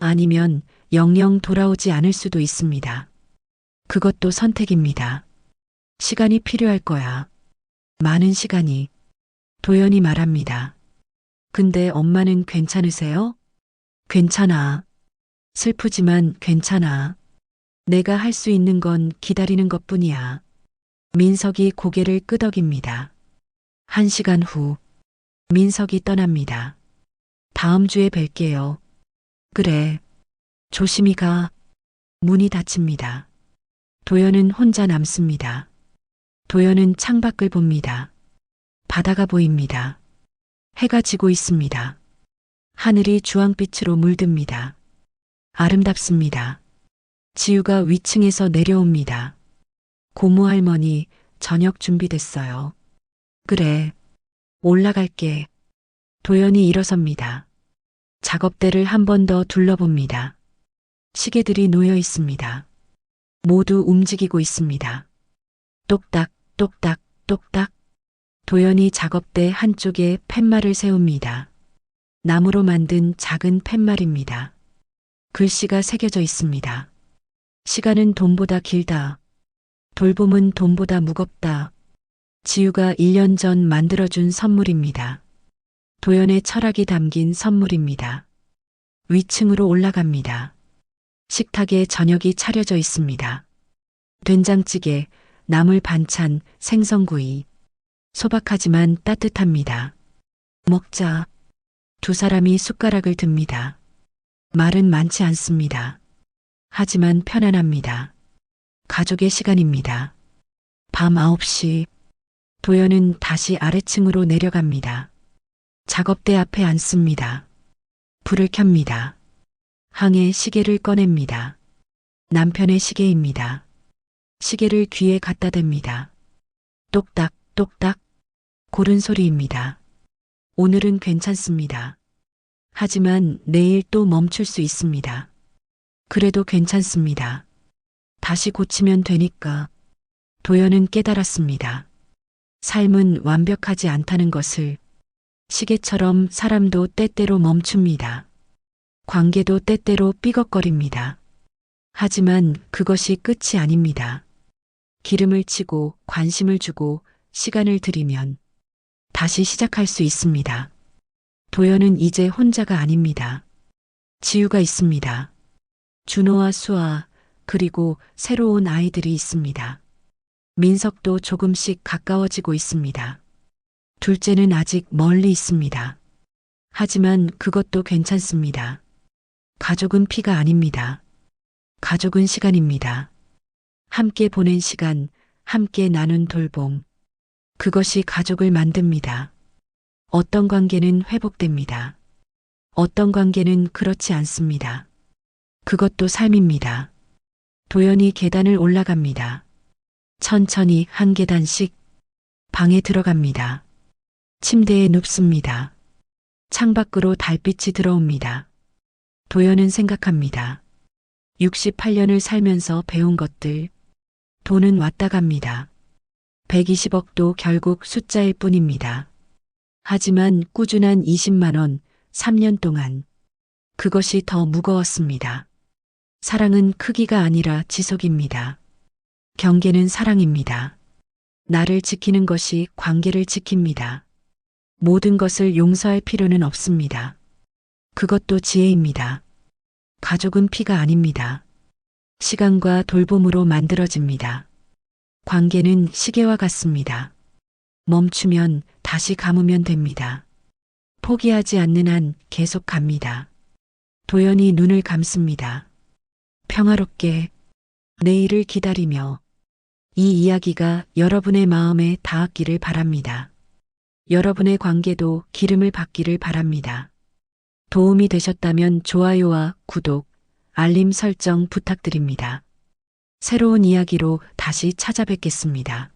아니면 영영 돌아오지 않을 수도 있습니다. 그것도 선택입니다. 시간이 필요할 거야. 많은 시간이. 도연이 말합니다. 근데 엄마는 괜찮으세요? 괜찮아. 슬프지만 괜찮아. 내가 할 수 있는 건 기다리는 것뿐이야. 민석이 고개를 끄덕입니다. 1시간 후, 민석이 떠납니다. 다음 주에 뵐게요. 그래. 조심히 가. 문이 닫힙니다. 도연은 혼자 남습니다. 도연은 창밖을 봅니다. 바다가 보입니다. 해가 지고 있습니다. 하늘이 주황빛으로 물듭니다. 아름답습니다. 지우가 위층에서 내려옵니다. 고모 할머니, 저녁 준비됐어요. 그래. 올라갈게. 도연이 일어섭니다. 작업대를 한 번 더 둘러봅니다. 시계들이 놓여 있습니다. 모두 움직이고 있습니다. 똑딱, 똑딱, 똑딱. 도연이 작업대 한쪽에 팻말을 세웁니다. 나무로 만든 작은 팻말입니다. 글씨가 새겨져 있습니다. 시간은 돈보다 길다. 돌봄은 돈보다 무겁다. 지우가 1년 전 만들어준 선물입니다. 도연의 철학이 담긴 선물입니다. 위층으로 올라갑니다. 식탁에 저녁이 차려져 있습니다. 된장찌개, 나물 반찬, 생선구이. 소박하지만 따뜻합니다. 먹자. 두 사람이 숟가락을 듭니다. 말은 많지 않습니다. 하지만 편안합니다. 가족의 시간입니다. 밤 9시. 도연은 다시 아래층으로 내려갑니다. 작업대 앞에 앉습니다. 불을 켭니다. 항해 시계를 꺼냅니다. 남편의 시계입니다. 시계를 귀에 갖다 댑니다. 똑딱, 똑딱. 고른 소리입니다. 오늘은 괜찮습니다. 하지만 내일 또 멈출 수 있습니다. 그래도 괜찮습니다. 다시 고치면 되니까. 도연은 깨달았습니다. 삶은 완벽하지 않다는 것을. 시계처럼 사람도 때때로 멈춥니다. 관계도 때때로 삐걱거립니다. 하지만 그것이 끝이 아닙니다. 기름을 치고 관심을 주고 시간을 들이면 다시 시작할 수 있습니다. 도연은 이제 혼자가 아닙니다. 지우가 있습니다. 준호와 수아, 그리고 새로운 아이들이 있습니다. 민석도 조금씩 가까워지고 있습니다. 둘째는 아직 멀리 있습니다. 하지만 그것도 괜찮습니다. 가족은 피가 아닙니다. 가족은 시간입니다. 함께 보낸 시간, 함께 나눈 돌봄. 그것이 가족을 만듭니다. 어떤 관계는 회복됩니다. 어떤 관계는 그렇지 않습니다. 그것도 삶입니다. 도연이 계단을 올라갑니다. 천천히 한 계단씩. 방에 들어갑니다. 침대에 눕습니다. 창밖으로 달빛이 들어옵니다. 도연은 생각합니다. 68년을 살면서 배운 것들. 돈은 왔다 갑니다. 120억도 결국 숫자일 뿐입니다. 하지만 꾸준한 20만 원, 3년 동안. 그것이 더 무거웠습니다. 사랑은 크기가 아니라 지속입니다. 경계는 사랑입니다. 나를 지키는 것이 관계를 지킵니다. 모든 것을 용서할 필요는 없습니다. 그것도 지혜입니다. 가족은 피가 아닙니다. 시간과 돌봄으로 만들어집니다. 관계는 시계와 같습니다. 멈추면 다시 감으면 됩니다. 포기하지 않는 한 계속 갑니다. 도연이 눈을 감습니다. 평화롭게 내일을 기다리며 이 이야기가 여러분의 마음에 닿았기를 바랍니다. 여러분의 관계도 기름을 받기를 바랍니다. 도움이 되셨다면 좋아요와 구독, 알림 설정 부탁드립니다. 새로운 이야기로 다시 찾아뵙겠습니다.